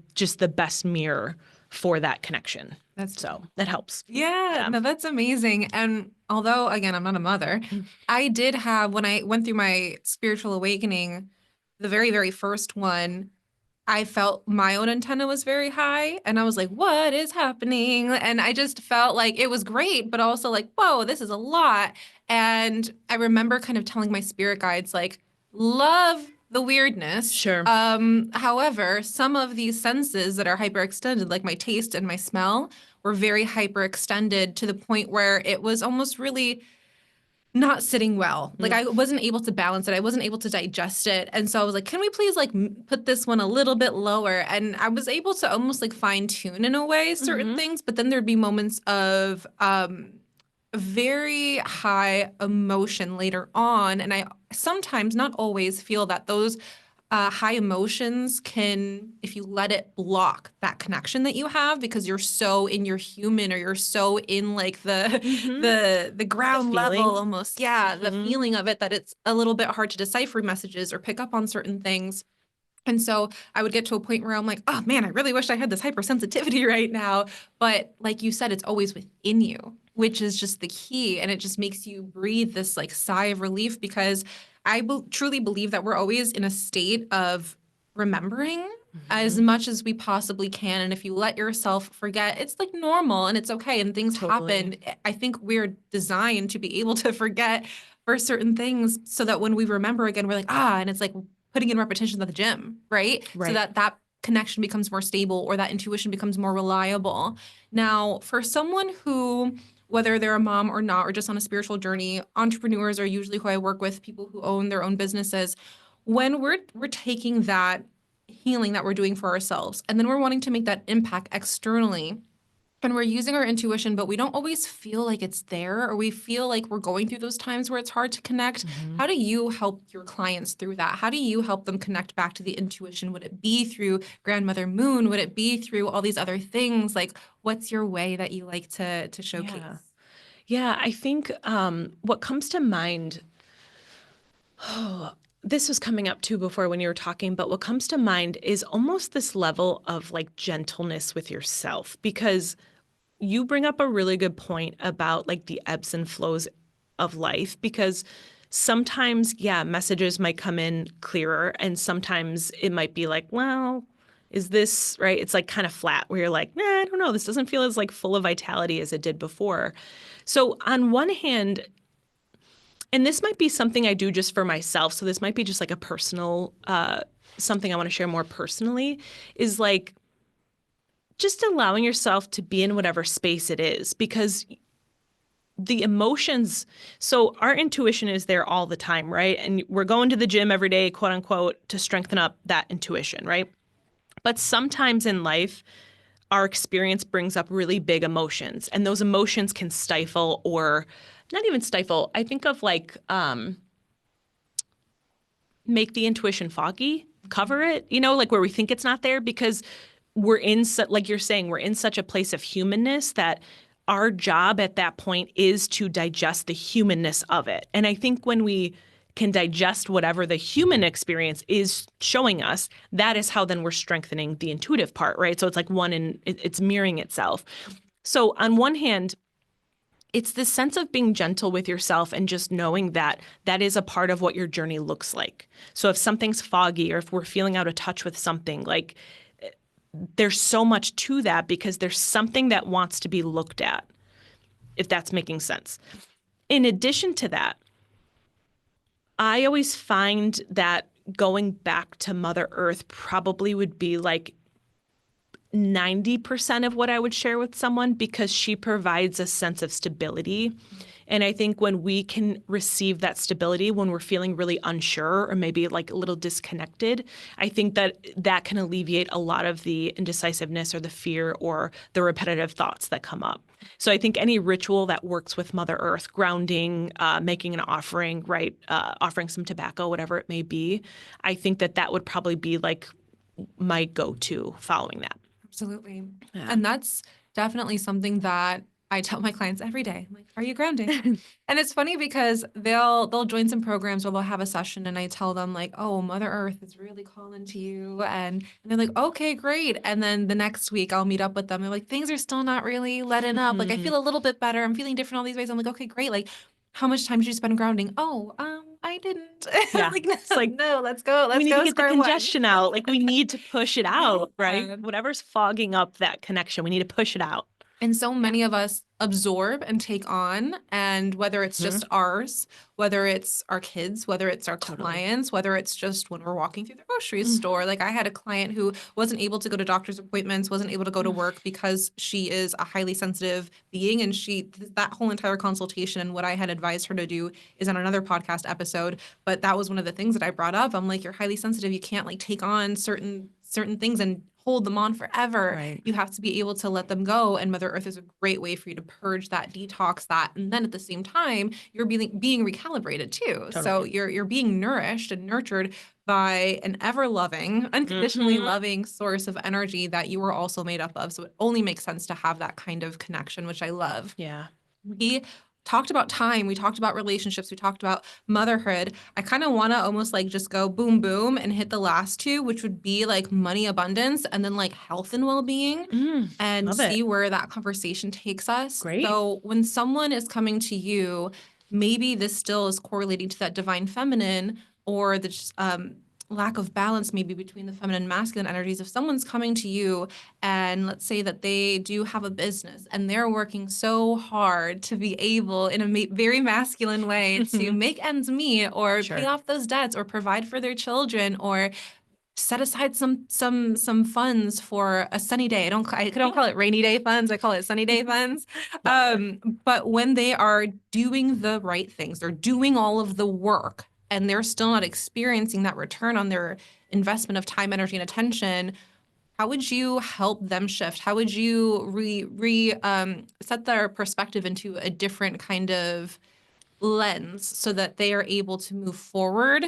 best mirror for that connection. So that helps. Yeah, no, that's amazing. And although, again, I'm not a mother, I did have, when I went through my spiritual awakening, the very, very first one, I felt my own antenna was very high and I was like, what is happening? And I just felt like it was great, but also like, whoa, this is a lot. And I remember kind of telling my spirit guides, like, love the weirdness. Sure. However, some of these senses that are hyperextended, like my taste and my smell, were very hyperextended to the point where it was almost really not sitting well. Like I wasn't able to balance it. I wasn't able to digest it. And so I was like, can we please like put this one a little bit lower? And I was able to almost like fine tune in a way certain things, but then there'd be moments of very high emotion later on. And I sometimes, not always, feel that those high emotions can, if you let it, block that connection that you have because you're so in your human or you're so in like the ground level almost. Yeah, the feeling of it that it's a little bit hard to decipher messages or pick up on certain things. And so I would get to a point where I'm like, oh man, I really wish I had this hypersensitivity right now. But like you said, it's always within you, which is just the key. And it just makes you breathe this like sigh of relief because I truly believe that we're always in a state of remembering as much as we possibly can. And if you let yourself forget, it's like normal and it's okay and things happen. I think we're designed to be able to forget for certain things so that when we remember again, we're like, and it's like putting in repetitions at the gym, right? So that connection becomes more stable or that intuition becomes more reliable. Now, for someone who, whether they're a mom or not, or just on a spiritual journey, entrepreneurs are usually who I work with, people who own their own businesses. When we're taking that healing that we're doing for ourselves, and then we're wanting to make that impact externally, and we're using our intuition, but we don't always feel like it's there, or we feel like we're going through those times where it's hard to connect. How do you help your clients through that? How do you help them connect back to the intuition? Would it be through Grandmother Moon? Would it be through all these other things? Like, what's your way that you like to showcase? Yeah, I think what comes to mind, this was coming up too before when you were talking, but what comes to mind is almost this level of like gentleness with yourself, because you bring up a really good point about like the ebbs and flows of life, because sometimes, yeah, messages might come in clearer, and sometimes it might be like, well, is this right? It's like kind of flat where you're like, nah, I don't know. This doesn't feel as like full of vitality as it did before. So on one hand, and this might be something I do just for myself, so this might be just like a personal, something I want to share more personally, is like just allowing yourself to be in whatever space it is, because the emotions, so our intuition is there all the time, right? And we're going to the gym every day, quote unquote, to strengthen up that intuition, right? But sometimes in life, our experience brings up really big emotions, and those emotions can stifle, or not even stifle. I think of like make the intuition foggy, cover it, like where we think it's not there, because we're in, like you're saying, we're in such a place of humanness that our job at that point is to digest the humanness of it. And I think when we can digest whatever the human experience is showing us, that is how then we're strengthening the intuitive part, right? So it's like it's mirroring itself. So on one hand, it's this sense of being gentle with yourself and just knowing that that is a part of what your journey looks like. So if something's foggy, or if we're feeling out of touch with something, like there's so much to that, because there's something that wants to be looked at, if that's making sense. In addition to that, I always find that going back to Mother Earth probably would be like 90% of what I would share with someone, because she provides a sense of stability. And I think when we can receive that stability when we're feeling really unsure, or maybe like a little disconnected, I think that that can alleviate a lot of the indecisiveness or the fear or the repetitive thoughts that come up. So I think any ritual that works with Mother Earth, grounding, making an offering, right, offering some tobacco, whatever it may be, I think that that would probably be like my go-to following that. Absolutely. Yeah. And that's definitely something that I tell my clients every day. I'm like, are you grounding? And it's funny because they'll join some programs where they'll have a session, and I tell them like, oh, Mother Earth is really calling to you. And they're like, okay, great. And then the next week I'll meet up with them. They're like, things are still not really letting up. Like, I feel a little bit better. I'm feeling different all these ways. I'm like, okay, great. Like, how much time did you spend grounding? Oh, I didn't. Yeah. Like, no, It's like, no, let's go. we need to get the Square one. congestion out. Like, we need to push it out, right? Yeah. Whatever's fogging up that connection, we need to push it out. And so many of us absorb and take on, and whether it's just ours, whether it's our kids, whether it's our clients, whether it's just when we're walking through the grocery store. Like, I had a client who wasn't able to go to doctor's appointments, wasn't able to go to work because she is a highly sensitive being, and that whole entire consultation and what I had advised her to do is on another podcast episode. But that was one of the things that I brought up. I'm like, you're highly sensitive. You can't like take on certain things and hold them on forever. Right. You have to be able to let them go. And Mother Earth is a great way for you to purge that, detox that. And then at the same time, you're being recalibrated too. Totally. So you're being nourished and nurtured by an ever-loving, unconditionally loving source of energy that you are also made up of. So it only makes sense to have that kind of connection, which I love. Yeah. We talked about time. We talked about relationships. We talked about motherhood. I kind of want to almost like just go boom, boom and hit the last two, which would be like money abundance and then like health and well-being, and see where that conversation takes us. Great. So when someone is coming to you, maybe this still is correlating to that divine feminine, or the lack of balance maybe between the feminine and masculine energies. If someone's coming to you and let's say that they do have a business and they're working so hard to be able in a very masculine way to make ends meet, or pay off those debts, or provide for their children, or set aside some funds for a sunny day. I don't call it rainy day funds. I call it sunny day funds. But when they are doing the right things, they're doing all of the work and they're still not experiencing that return on their investment of time, energy, and attention, how would you help them shift? How would you set their perspective into a different kind of lens so that they are able to move forward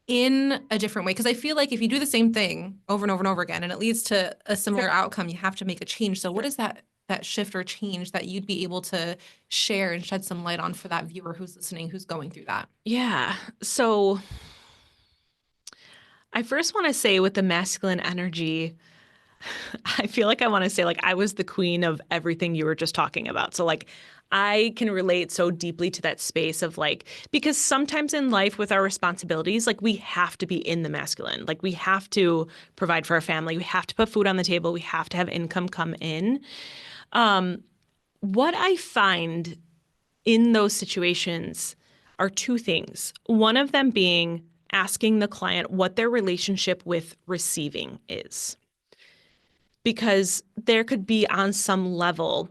in a different way? Because I feel like if you do the same thing over and over and over again and it leads to a similar outcome, you have to make a change. So what is that shift or change that you'd be able to share and shed some light on for that viewer who's listening, who's going through that? Yeah. So I first want to say with the masculine energy, I feel like I want to say like I was the queen of everything you were just talking about. So like I can relate so deeply to that space of like, because sometimes in life with our responsibilities, like we have to be in the masculine, like we have to provide for our family. We have to put food on the table. We have to have income come in. What I find in those situations are two things. One of them being asking the client what their relationship with receiving is. Because there could be on some level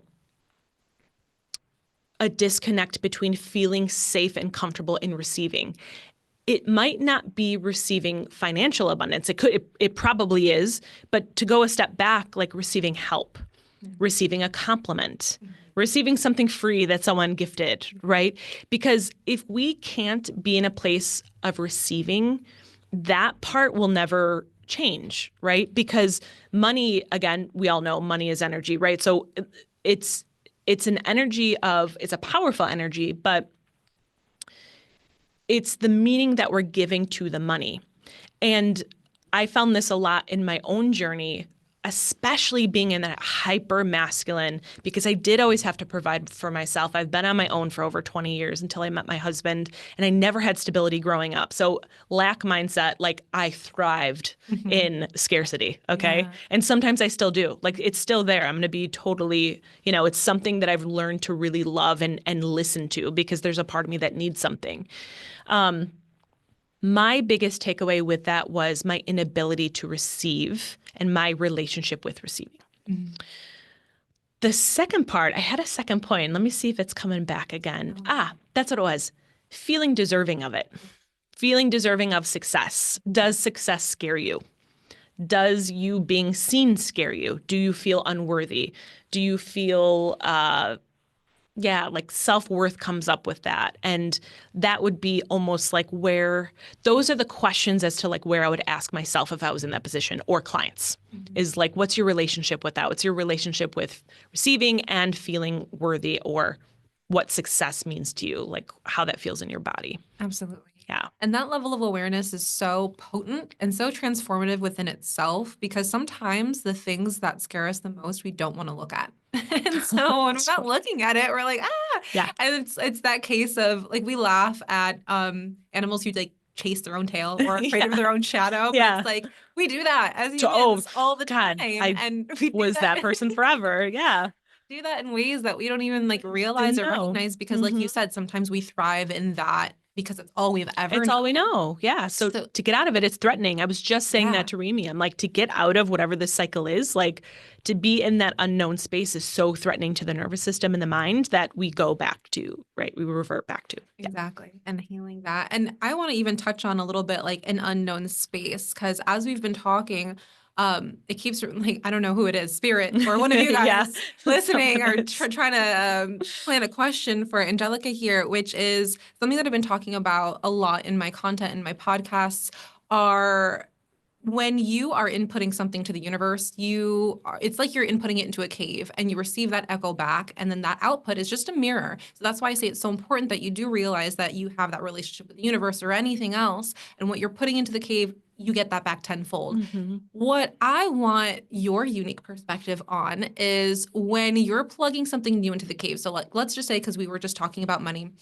a disconnect between feeling safe and comfortable in receiving. It might not be receiving financial abundance. It probably is, but to go a step back, like receiving help, receiving a compliment, receiving something free that someone gifted, right? Because if we can't be in a place of receiving, that part will never change, right? Because money, again, we all know money is energy, right? So it's an energy it's a powerful energy, but it's the meaning that we're giving to the money. And I found this a lot in my own journey, especially being in that hyper masculine, because I did always have to provide for myself. I've been on my own for over 20 years until I met my husband, and I never had stability growing up. So lack mindset, like I thrived in scarcity. Okay. Yeah. And sometimes I still do. Like it's still there. I'm going to be totally, it's something that I've learned to really love and listen to, because there's a part of me that needs something. My biggest takeaway with that was my inability to receive and my relationship with receiving. Mm-hmm. The second part, I had a second point. Let me see if it's coming back again. That's what it was. Feeling deserving of it. Feeling deserving of success. Does success scare you? Does you being seen scare you? Do you feel unworthy? Do you feel like self-worth comes up with that. And that would be almost like those are the questions as to like where I would ask myself if I was in that position, or clients, is like, what's your relationship with that? What's your relationship with receiving and feeling worthy, or what success means to you, like how that feels in your body? Absolutely. Yeah. And that level of awareness is so potent and so transformative within itself, because sometimes the things that scare us the most, we don't want to look at. And so when we're not looking at it, we're like, Yeah. And it's that case of like, we laugh at animals who like chase their own tail or are afraid of their own shadow. Yeah. But it's like, we do that as humans all the time. And we was that person forever. Yeah. Do that in ways that we don't even like realize or recognize, because like you said, sometimes we thrive in that because it's all we've ever known. It's all we know. Yeah. So to get out of it, it's threatening. I was just saying that to Remy. I'm like, to get out of whatever this cycle is, like to be in that unknown space is so threatening to the nervous system and the mind that we go back to, right? We revert back to. Exactly. And healing that. And I want to even touch on a little bit like an unknown space, because as we've been talking, it keeps like, I don't know who it is, Spirit or one of you guys listening or trying to plan a question for Angelica here, which is something that I've been talking about a lot in my content and my podcasts, are when you are inputting something to the universe, it's like you're inputting it into a cave and you receive that echo back, and then that output is just a mirror. So that's why I say it's so important that you do realize that you have that relationship with the universe or anything else, and what you're putting into the cave, you get that back tenfold. Mm-hmm. What I want your unique perspective on is when you're plugging something new into the cave. So like, let's just say, because we were just talking about money,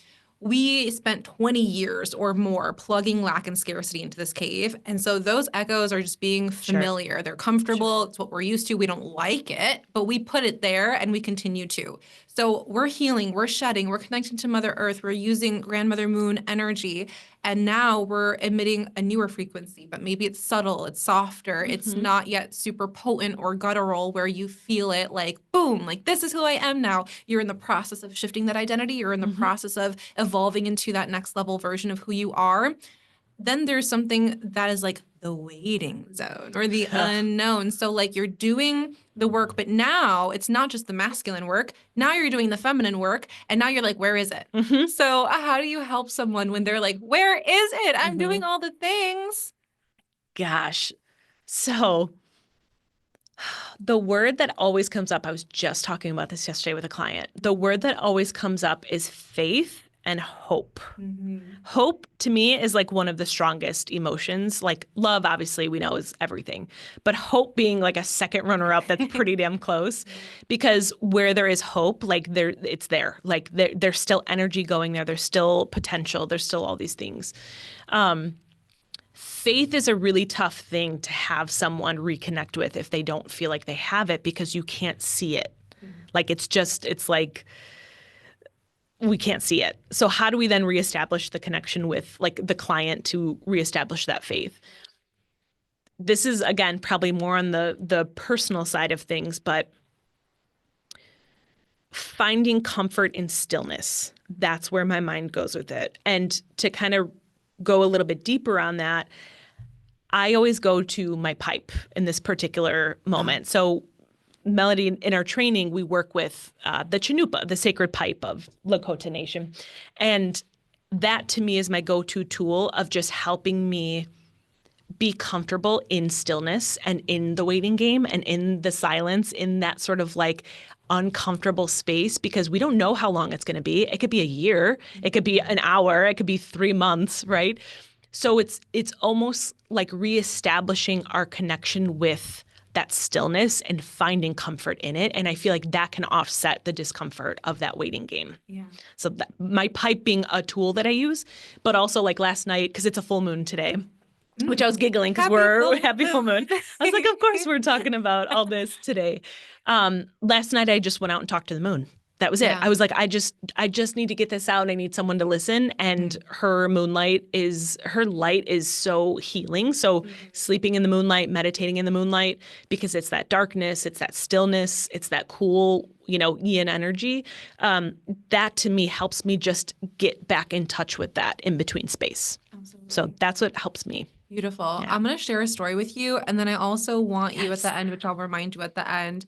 we spent 20 years or more plugging lack and scarcity into this cave. And so those echoes are just being familiar. Sure. They're comfortable. Sure. It's what we're used to. We don't like it, but we put it there and we continue to. So we're healing, we're shedding, we're connecting to Mother Earth, we're using Grandmother Moon energy. And now we're emitting a newer frequency, but maybe it's subtle, it's softer, it's not yet super potent or guttural where you feel it like, boom, like this is who I am now. You're in the process of shifting that identity. You're in the process of evolving into that next level version of who you are. Then there's something that is like the waiting zone or the unknown. So like you're doing the work, but now it's not just the masculine work. Now you're doing the feminine work. And now you're like, where is it? So how do you help someone when they're like, where is it? I'm doing all the things. Gosh. So the word that always comes up, I was just talking about this yesterday with a client. The word that always comes up is faith and hope. Hope to me is like one of the strongest emotions. Like love, obviously, we know is everything, but hope being like a second runner up, that's pretty damn close, because where there is hope, like it's there, like there's still energy going there. There's still potential. There's still all these things. Faith is a really tough thing to have someone reconnect with if they don't feel like they have it, because you can't see it. Like it's like, we can't see it. So how do we then reestablish the connection with like the client to reestablish that faith? This is, again, probably more on the personal side of things, but finding comfort in stillness. That's where my mind goes with it. And to kind of go a little bit deeper on that, I always go to my pipe in this particular moment. So Melody, in our training, we work with the Chanupa, the sacred pipe of Lakota Nation. And that to me is my go-to tool of just helping me be comfortable in stillness and in the waiting game and in the silence, in that sort of like uncomfortable space, because we don't know how long it's going to be. It could be a year. It could be an hour. It could be 3 months, right? So it's almost like reestablishing our connection with that stillness and finding comfort in it. And I feel like that can offset the discomfort of that waiting game. Yeah. So my pipe being a tool that I use, but also like last night, because it's a full moon today, which I was giggling because we're happy full moon. I was like, of course we're talking about all this today. Last night I just went out and talked to the moon. That was it. I was like, I just need to get this out. I need someone to listen. And her light is so healing. So sleeping in the moonlight, meditating in the moonlight, because it's that darkness, it's that stillness, it's that cool, yin energy. That to me helps me just get back in touch with that in between space. Absolutely. So that's what helps me. Beautiful. Yeah. I'm going to share a story with you. And then I also want you at the end, which I'll remind you at the end.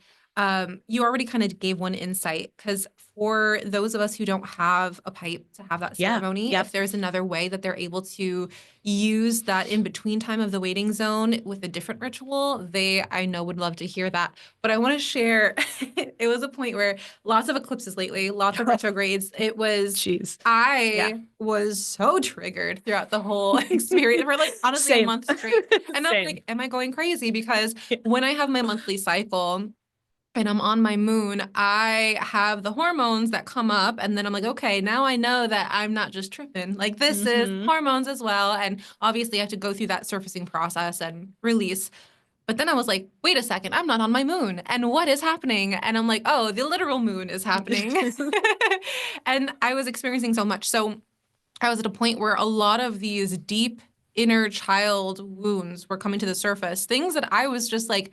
You already kind of gave one insight, because for those of us who don't have a pipe to have that ceremony, if there's another way that they're able to use that in between time of the waiting zone with a different ritual, I know would love to hear that. But I want to share, it was a point where lots of eclipses lately, lots of retrogrades. It was, I was so triggered throughout the whole experience for like honestly a month straight. And I'm like, am I going crazy? Because when I have my monthly cycle, and I'm on my moon, I have the hormones that come up, and then I'm like, okay, now I know that I'm not just tripping. Like this is hormones as well. And obviously I have to go through that surfacing process and release. But then I was like, wait a second, I'm not on my moon. And what is happening? And I'm like, oh, the literal moon is happening. And I was experiencing so much. So I was at a point where a lot of these deep inner child wounds were coming to the surface. Things that I was just like,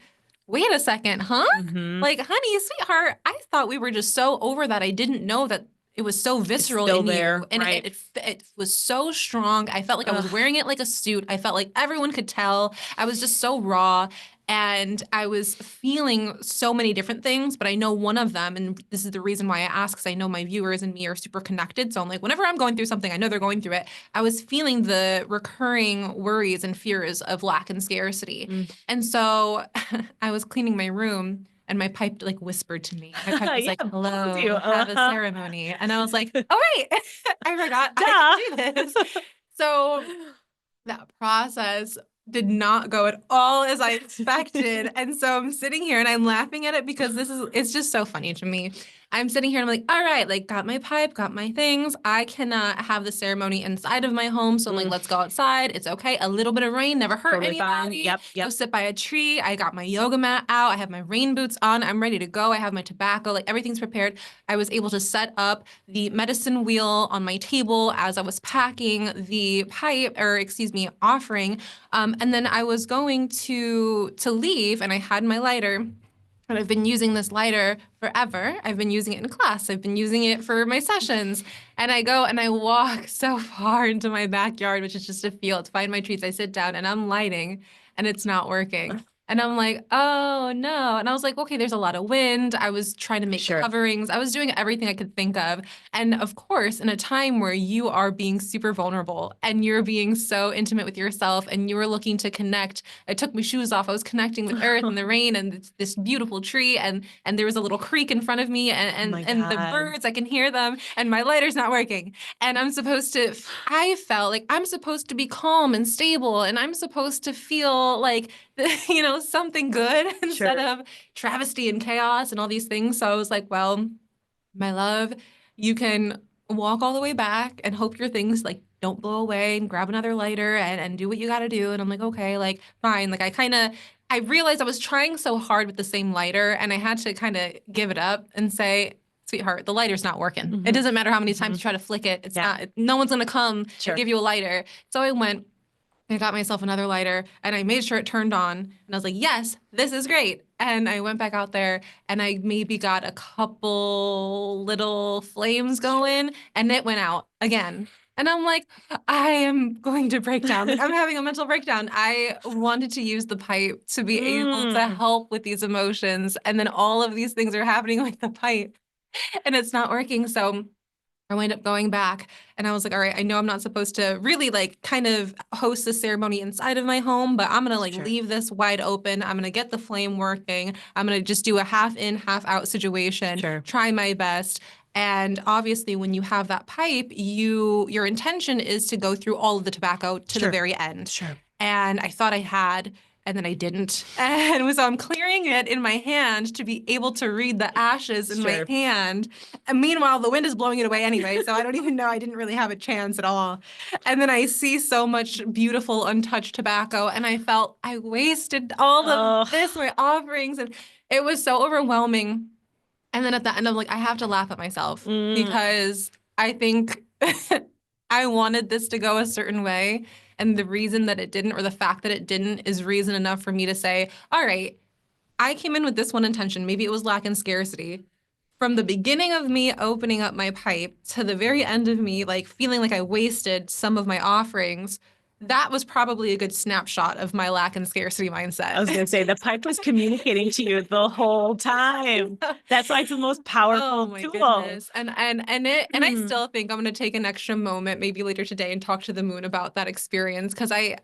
wait a second, huh? Like, honey, sweetheart, I thought we were just so over that. I didn't know that it was so visceral in you. And it was so strong. I felt like I was wearing it like a suit. I felt like everyone could tell. I was just so raw. And I was feeling so many different things, but I know one of them, and this is the reason why I ask, because I know my viewers and me are super connected. So I'm like, whenever I'm going through something, I know they're going through it. I was feeling the recurring worries and fears of lack and scarcity. And so I was cleaning my room, and my pipe like whispered to me. My pipe was like, hello, have a ceremony. And I was like, oh, wait, I forgot I can do this. So that process did not go at all as I expected. And so I'm sitting here and I'm laughing at it because it's just so funny to me. I'm sitting here and I'm like, all right, like got my pipe, got my things. I cannot have the ceremony inside of my home. So I'm like, let's go outside. It's okay. A little bit of rain never hurt Totally fine. anybody. Yep. Go sit by a tree. I got my yoga mat out. I have my rain boots on. I'm ready to go. I have my tobacco, like everything's prepared. I was able to set up the medicine wheel on my table as I was packing the pipe, or excuse me, offering. And then I was going to leave, and I had my lighter. And I've been using this lighter forever. I've been using it in class. I've been using it for my sessions. And I go and I walk so far into my backyard, which is just a field, to find my treats. I sit down and I'm lighting and it's not working. And I'm like, oh no. And I was like, okay, there's a lot of wind. I was trying to make coverings. I was doing everything I could think of. And of course, in a time where you are being super vulnerable and you're being so intimate with yourself and you were looking to connect, I took my shoes off. I was connecting with earth and the rain and this beautiful tree. And there was a little creek in front of me and the birds, I can hear them. And my lighter's not working. And I felt like I'm supposed to be calm and stable. And I'm supposed to feel like, something good instead of travesty and chaos and all these things. So I was like, well, my love, you can walk all the way back and hope your things like don't blow away and grab another lighter and do what you got to do. And I'm like, okay, like fine. Like I realized I was trying so hard with the same lighter and I had to kind of give it up and say, sweetheart, the lighter's not working. It doesn't matter how many times you try to flick it. It's not, no one's going to come and give you a lighter. So I went, I got myself another lighter and I made sure it turned on. And I was like, yes, this is great. And I went back out there and I maybe got a couple little flames going and it went out again. And I'm like, I am going to break down. I'm having a mental breakdown. I wanted to use the pipe to be able to help with these emotions. And then all of these things are happening with the pipe and it's not working. So I wound up going back and I was like, all right, I know I'm not supposed to really like kind of host the ceremony inside of my home, but I'm going to like leave this wide open. I'm going to get the flame working. I'm going to just do a half in, half out situation, try my best. And obviously when you have that pipe, your intention is to go through all of the tobacco to the very end. And I thought I had, and then I didn't. And so I'm clearing it in my hand to be able to read the ashes in my hand. And meanwhile, the wind is blowing it away anyway, so I don't even know. I didn't really have a chance at all. And then I see so much beautiful untouched tobacco, and I felt I wasted all of this, my offerings, and it was so overwhelming. And then at the end, I'm like, I have to laugh at myself because I think I wanted this to go a certain way. And the reason that it didn't, or the fact that it didn't, is reason enough for me to say, all right, I came in with this one intention. Maybe it was lack and scarcity. From the beginning of me opening up my pipe to the very end of me, like feeling like I wasted some of my offerings, that was probably a good snapshot of my lack and scarcity mindset. I was going to say, the pipe was communicating to you the whole time. That's why it's the most powerful tool. Goodness. And I still think I'm going to take an extra moment, maybe later today, and talk to the moon about that experience. Because I,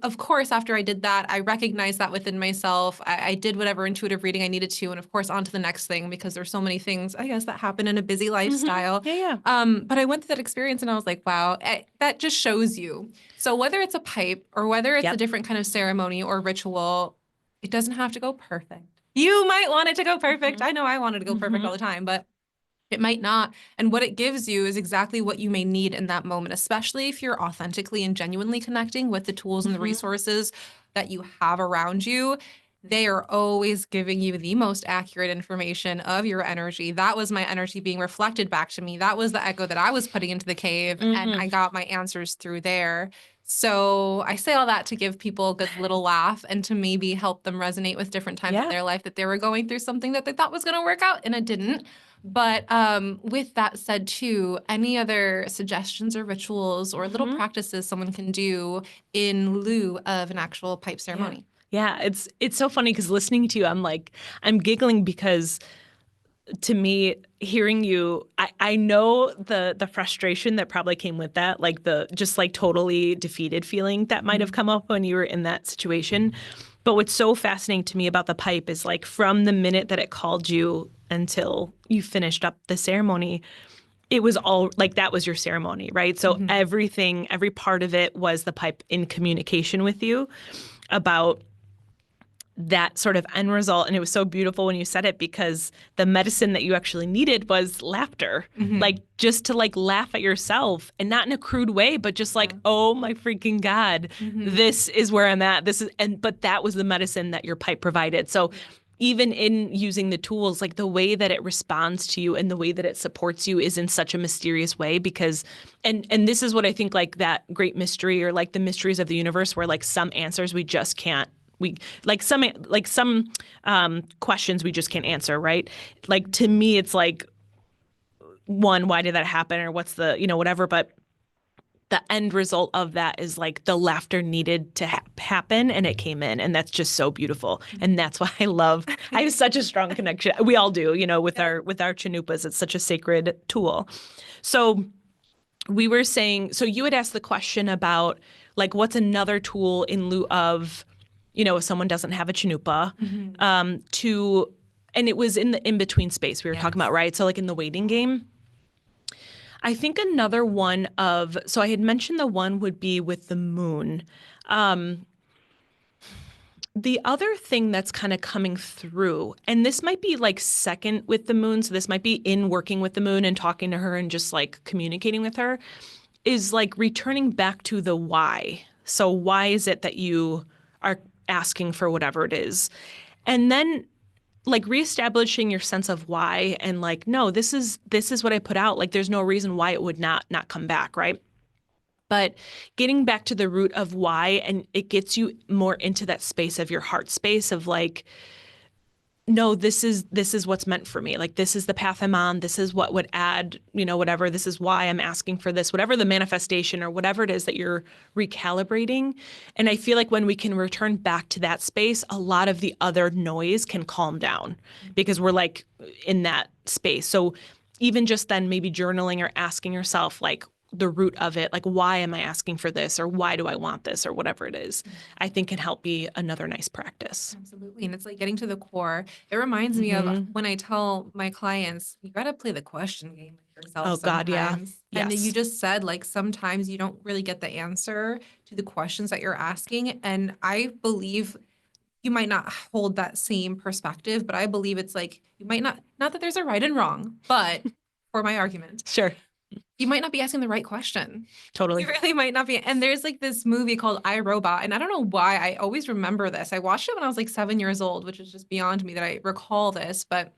of course, after I did that, I recognized that within myself. I did whatever intuitive reading I needed to. And of course, on to the next thing, because there's so many things, I guess, that happen in a busy lifestyle. But I went through that experience and I was like, wow, that just shows you. So whether it's a pipe or whether it's a different kind of ceremony or ritual, it doesn't have to go perfect. You might want it to go perfect. I know I wanted to go perfect all the time, but it might not. And what it gives you is exactly what you may need in that moment, especially if you're authentically and genuinely connecting with the tools and the resources that you have around you. They are always giving you the most accurate information of your energy. That was my energy being reflected back to me. That was the echo that I was putting into the cave, and I got my answers through there. So I say all that to give people a good little laugh and to maybe help them resonate with different times in their life that they were going through something that they thought was going to work out and it didn't. But with that said, too, any other suggestions or rituals or little practices someone can do in lieu of an actual pipe ceremony? Yeah, it's so funny because listening to you, I'm giggling because to me, hearing you, I know the frustration that probably came with that, like the just like totally defeated feeling that might have come up when you were in that situation. But what's so fascinating to me about the pipe is like from the minute that it called you until you finished up the ceremony, it was all like that was your ceremony, right? So everything, every part of it was the pipe in communication with you about that sort of end result. And it was so beautiful when you said it, because the medicine that you actually needed was laughter, like just to like laugh at yourself, and not in a crude way, but just like, oh my freaking God, this is where I'm at. But that was the medicine that your pipe provided. So even in using the tools, like the way that it responds to you and the way that it supports you is in such a mysterious way, because, and this is what I think, like that great mystery, or like the mysteries of the universe, where like some answers we just can't, some questions we just can't answer, right? Like to me, it's like, one, why did that happen, or what's the, whatever, but the end result of that is like the laughter needed to happen, and it came in, and that's just so beautiful. And that's why I have such a strong connection. We all do, with our chanupas. It's such a sacred tool. So we were saying, so you had asked the question about like, what's another tool in lieu of, if someone doesn't have a chanupa, and it was in the in-between space we were talking about, right? So like in the waiting game. I think another one so I had mentioned the one would be with the moon. The other thing that's kind of coming through, and this might be like second with the moon, so this might be in working with the moon and talking to her and just like communicating with her, is like returning back to the why. So why is it that you are asking for whatever it is? And then like reestablishing your sense of why, and like, no, this is what I put out. Like, there's no reason why it would not come back, right? But getting back to the root of why, and it gets you more into that space of your heart space of like, no, this is what's meant for me. Like, this is the path I'm on. This is what would add, whatever. This is why I'm asking for this, whatever the manifestation or whatever it is that you're recalibrating. And I feel like when we can return back to that space, a lot of the other noise can calm down, because we're like in that space. So even just then maybe journaling or asking yourself like the root of it, like, why am I asking for this, or why do I want this, or whatever it is, I think can help be another nice practice. Absolutely. And it's like getting to the core. It reminds me of when I tell my clients, you got to play the question game with yourself. Oh God, yeah. And Yes. you just said like, sometimes you don't really get the answer to the questions that you're asking. And I believe you might not hold that same perspective, but I believe it's like, you might not that there's a right and wrong, but for my argument, Sure. you might not be asking the right question. Totally. You really might not be. And there's like this movie called I, Robot. And I don't know why I always remember this. I watched it when I was like 7 years old, which is just beyond me that I recall this. But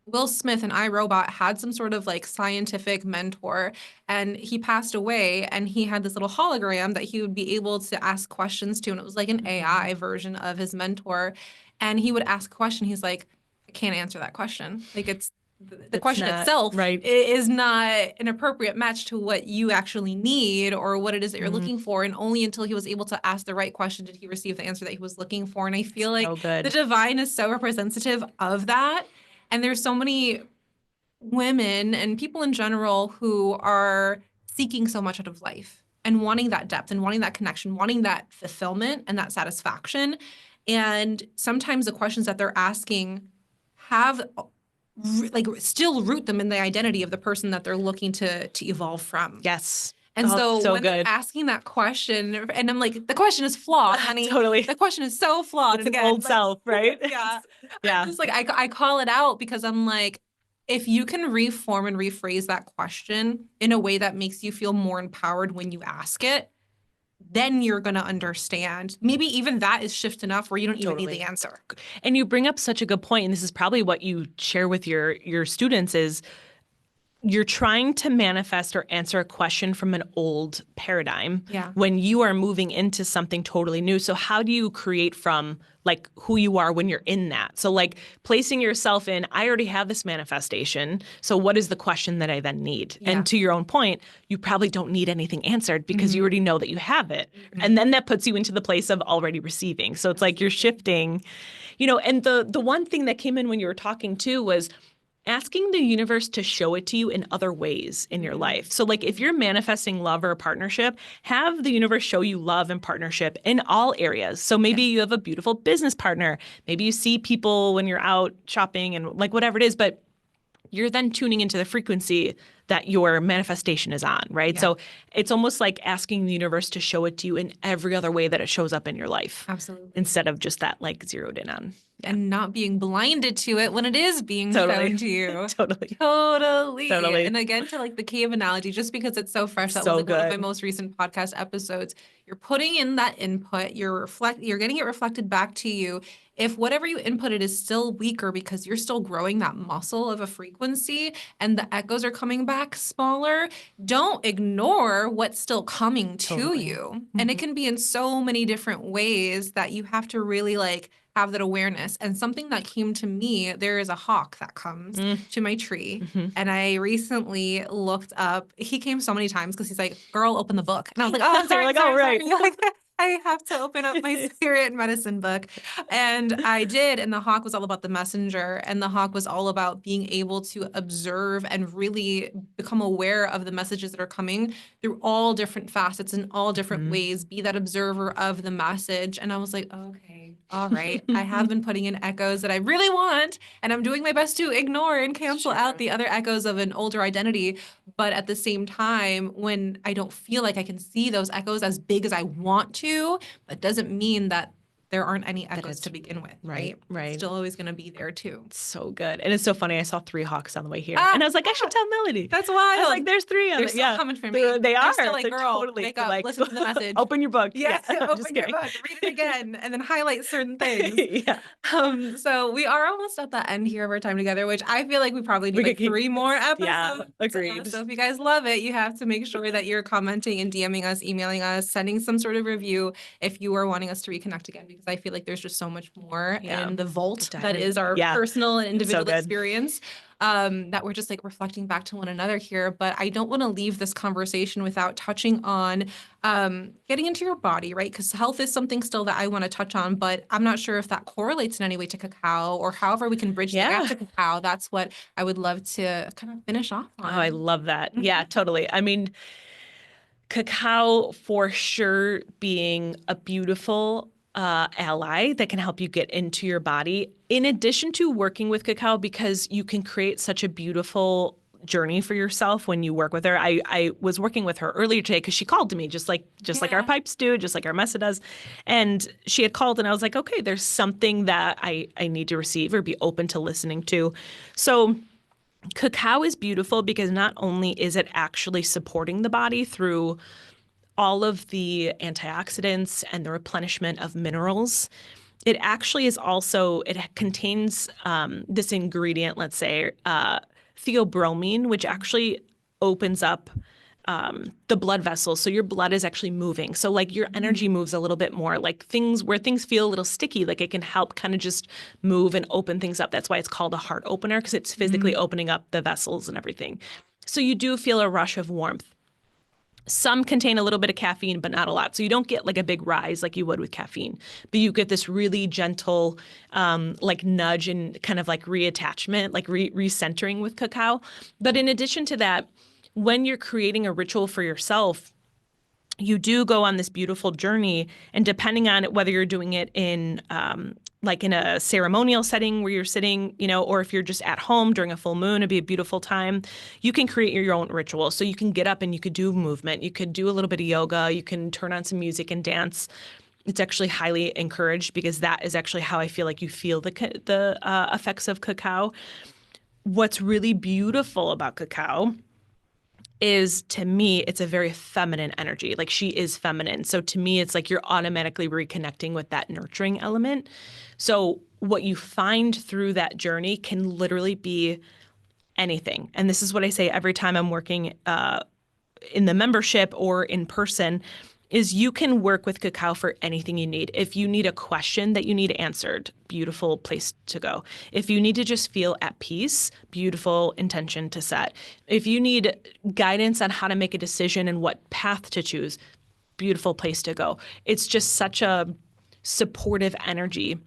Will Smith in I, Robot had some sort of like scientific mentor, and he passed away, and he had this little hologram that he would be able to ask questions to. And it was like an AI version of his mentor. And he would ask a question. He's like, I can't answer that question. Like, the question itself is not an appropriate match to what you actually need or what it is that you're looking for. And only until he was able to ask the right question did he receive the answer that he was looking for. And I feel like the divine is so representative of that. And there's so many women and people in general who are seeking so much out of life and wanting that depth and wanting that connection, wanting that fulfillment and that satisfaction. And sometimes the questions that they're asking have like still root them in the identity of the person that they're looking to evolve from. Yes. And so when they're asking that question, and I'm like, the question is flawed, honey. Totally. The question is so flawed. It's an old self, right? Yeah. Yeah. I'm just like, I call it out because I'm like, if you can reform and rephrase that question in a way that makes you feel more empowered when you ask it, then you're going to understand. Maybe even that is shift enough where you don't even need the answer. And you bring up such a good point, and this is probably what you share with your students is you're trying to manifest or answer a question from an old paradigm when you are moving into something totally new. So how do you create from like who you are when you're in that? So like placing yourself in, I already have this manifestation. So what is the question that I then need? Yeah. And to your own point, you probably don't need anything answered because you already know that you have it. And then that puts you into the place of already receiving. So it's like you're shifting, and the one thing that came in when you were talking too was asking the universe to show it to you in other ways in your life. So like if you're manifesting love or a partnership, have the universe show you love and partnership in all areas. So maybe you have a beautiful business partner. Maybe you see people when you're out shopping and like whatever it is, but you're then tuning into the frequency that your manifestation is on, right? Yeah. So it's almost like asking the universe to show it to you in every other way that it shows up in your life. Absolutely. Instead of just that like zeroed in on. Yeah. And not being blinded to it when it is being Totally. shown to you. Totally. Totally. And again, to like the cave analogy, just because it's so fresh, that So was like one of my good. most recent podcast episodes. You're putting in that input, you're getting it reflected back to you. If whatever you inputted is still weaker because you're still growing that muscle of a frequency and the echoes are coming back smaller, don't ignore what's still coming to you. And it can be in so many different ways that you have to really like have that awareness. And something that came to me, there is a hawk that comes to my tree. And I recently looked up, he came so many times because he's like, girl, open the book. And I was like, oh, sorry, like, sorry, oh, right. sorry. Like, I have to open up my spirit medicine book. And I did. And the hawk was all about the messenger. And the hawk was all about being able to observe and really become aware of the messages that are coming through all different facets in all different ways, be that observer of the message. And I was like, okay, all right. I have been putting in echoes that I really want, and I'm doing my best to ignore and cancel out the other echoes of an older identity. But at the same time, when I don't feel like I can see those echoes as big as I want to, that doesn't mean that there aren't any echoes to begin with, right? Right. Still always going to be there too. So good. And it's so funny. I saw 3 hawks on the way here. And I was like, I should tell Melody. That's wild. I was like, there's 3 on They're it. still coming for me. They are. They're still like, They're girl, totally wake up, like, listen to the message. Open your book. Yes, Yeah. open your book, read it again, and then highlight certain things. Yeah. So we are almost at the end here of our time together, which I feel like we probably need like 3 more episodes. Yeah, agreed. So if you guys love it, you have to make sure that you're commenting and DMing us, emailing us, sending some sort of review if you are wanting us to reconnect again, because I feel like there's just so much more in the vault that is our personal and individual experience. That we're just like reflecting back to one another here. But I don't want to leave this conversation without touching on getting into your body, right? Because health is something still that I want to touch on, but I'm not sure if that correlates in any way to cacao, or however we can bridge the gap to cacao. That's what I would love to kind of finish off on. Oh, I love that. Yeah, totally. I mean, cacao for sure being a beautiful ally that can help you get into your body. In addition to working with cacao, because you can create such a beautiful journey for yourself when you work with her. I was working with her earlier today because she called to me just like our pipes do, just like our mesa does. And she had called and I was like, okay, there's something that I need to receive or be open to listening to. So cacao is beautiful because not only is it actually supporting the body through all of the antioxidants and the replenishment of minerals, it actually is also, it contains this ingredient, let's say, theobromine, which actually opens up the blood vessels. So your blood is actually moving. So like your energy moves a little bit more, like where things feel a little sticky, like it can help kind of just move and open things up. That's why it's called a heart opener, because it's physically opening up the vessels and everything. So you do feel a rush of warmth. Some contain a little bit of caffeine, but not a lot. So you don't get like a big rise like you would with caffeine, but you get this really gentle like nudge and kind of like reattachment, like recentering with cacao. But in addition to that, when you're creating a ritual for yourself, you do go on this beautiful journey. And depending on whether you're doing it in like in a ceremonial setting where you're sitting, or if you're just at home during a full moon, it'd be a beautiful time. You can create your own ritual. So you can get up and you could do movement. You could do a little bit of yoga. You can turn on some music and dance. It's actually highly encouraged because that is actually how I feel like you feel the effects of cacao. What's really beautiful about cacao is, to me, it's a very feminine energy. Like she is feminine. So to me, it's like you're automatically reconnecting with that nurturing element. So what you find through that journey can literally be anything. And this is what I say every time I'm working in the membership or in person, is you can work with cacao for anything you need. If you need a question that you need answered, beautiful place to go. If you need to just feel at peace, beautiful intention to set. If you need guidance on how to make a decision and what path to choose, beautiful place to go. It's just such a supportive energy.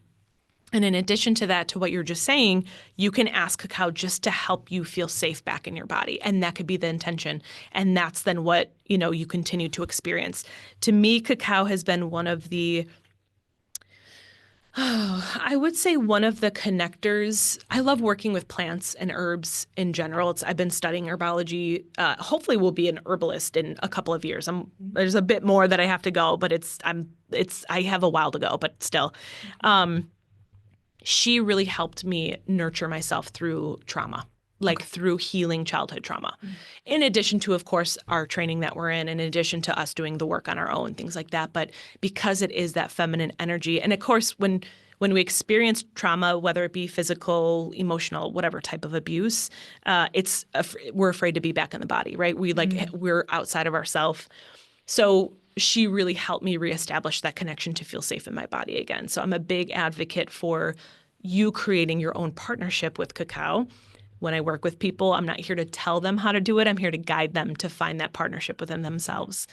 And in addition to that, to what you're just saying, you can ask cacao just to help you feel safe back in your body. And that could be the intention. And that's then what, you continue to experience. To me, cacao has been one of the Oh, I would say one of the connectors. I love working with plants and herbs in general. I've been studying herbology. Hopefully, will be an herbalist in a couple of years. There's a bit more that I have to go, but I have a while to go, but still. Um, she really helped me nurture myself through trauma, like through healing childhood trauma. In addition to, of course, our training that we're in addition to us doing the work on our own, things like that. But because it is that feminine energy, and of course, when we experience trauma, whether it be physical, emotional, whatever type of abuse, we're afraid to be back in the body, right? We're outside of ourselves. So she really helped me reestablish that connection to feel safe in my body again. So I'm a big advocate for you creating your own partnership with cacao. When I work with people, I'm not here to tell them how to do it. I'm here to guide them to find that partnership within themselves.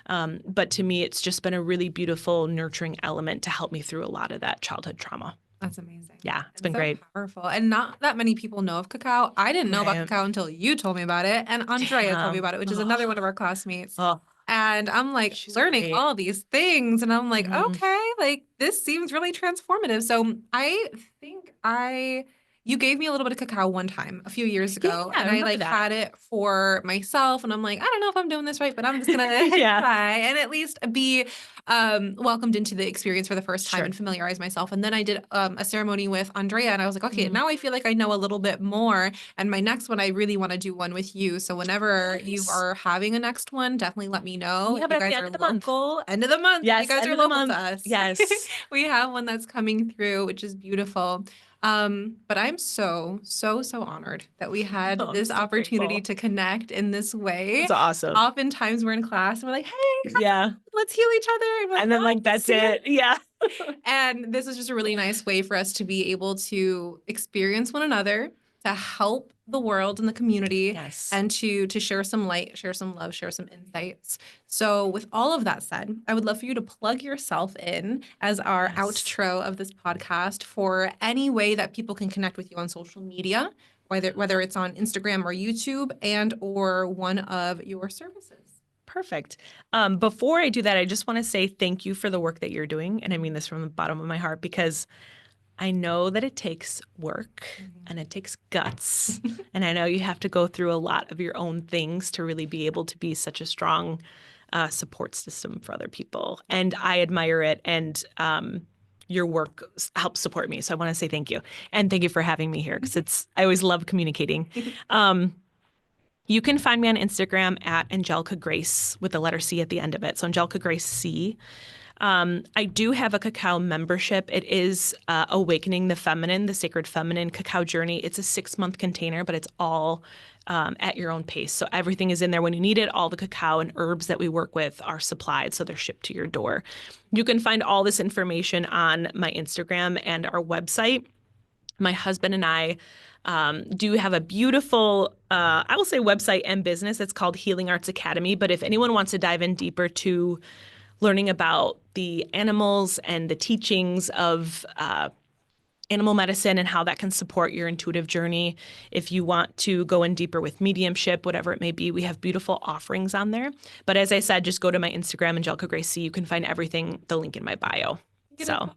But to me, it's just been a really beautiful, nurturing element to help me through a lot of that childhood trauma. That's amazing. Yeah, it's been so great. Powerful. And not that many people know of cacao. I didn't know about cacao until you told me about it. And Andrea told me about it, which is another one of our classmates. And I'm like learning all these things. And I'm like, okay, like this seems really transformative. So I think you gave me a little bit of cacao one time a few years ago. Yeah, and I like had it for myself. And I'm like, I don't know if I'm doing this right, but I'm just gonna try and at least be welcomed into the experience for the first time and familiarize myself. And then I did a ceremony with Andrea and I was like, okay, now I feel like I know a little bit more. And my next one, I really want to do one with you. So whenever you are having a next one, definitely let me know. Yeah, but at the end of the month. End of the month. Yes, you guys are local to us. Yes. We have one that's coming through, which is beautiful. But I'm so honored that we had this opportunity to connect in this way. It's awesome. Oftentimes we're in class and we're like, hey, let's heal each other. And then that's it. Yeah. And this is just a really nice way for us to be able to experience one another, to help the world and the community, and to share some light, share some love, share some insights. So with all of that said, I would love for you to plug yourself in as our outro of this podcast for any way that people can connect with you on social media, whether it's on Instagram or YouTube and or one of your services. Perfect. Before I do that, I just want to say thank you for the work that you're doing. And I mean this from the bottom of my heart, because I know that it takes work and it takes guts. And I know you have to go through a lot of your own things to really be able to be such a strong support system for other people. And I admire it. And your work helps support me. So I want to say thank you. And thank you for having me here, because I always love communicating. You can find me on Instagram at Angelica Grace with the letter C at the end of it. So Angelica Grace C. I do have a cacao membership. It is Awakening the Feminine, the Sacred Feminine Cacao Journey. It's a 6-month container, but it's all at your own pace. So everything is in there when you need it. All the cacao and herbs that we work with are supplied, so they're shipped to your door. You can find all this information on my Instagram and our website. My husband and I do have a beautiful, I will say, website and business. It's called Healing Arts Academy. But if anyone wants to dive in deeper to learning about the animals and the teachings of animal medicine and how that can support your intuitive journey, if you want to go in deeper with mediumship, whatever it may be, we have beautiful offerings on there. But as I said, just go to my Instagram, Angelica Grace C. You can find everything, the link in my bio. So.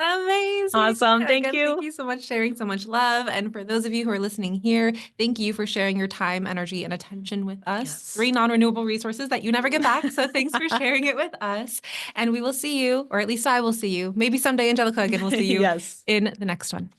Amazing. Awesome. Thank you. Thank you so much, sharing so much love. And for those of you who are listening here, thank you for sharing your time, energy, and attention with us. 3 non-renewable resources that you never get back. So thanks for sharing it with us. And we will see you, or at least I will see you. Maybe someday Angelica again will see you in the next one.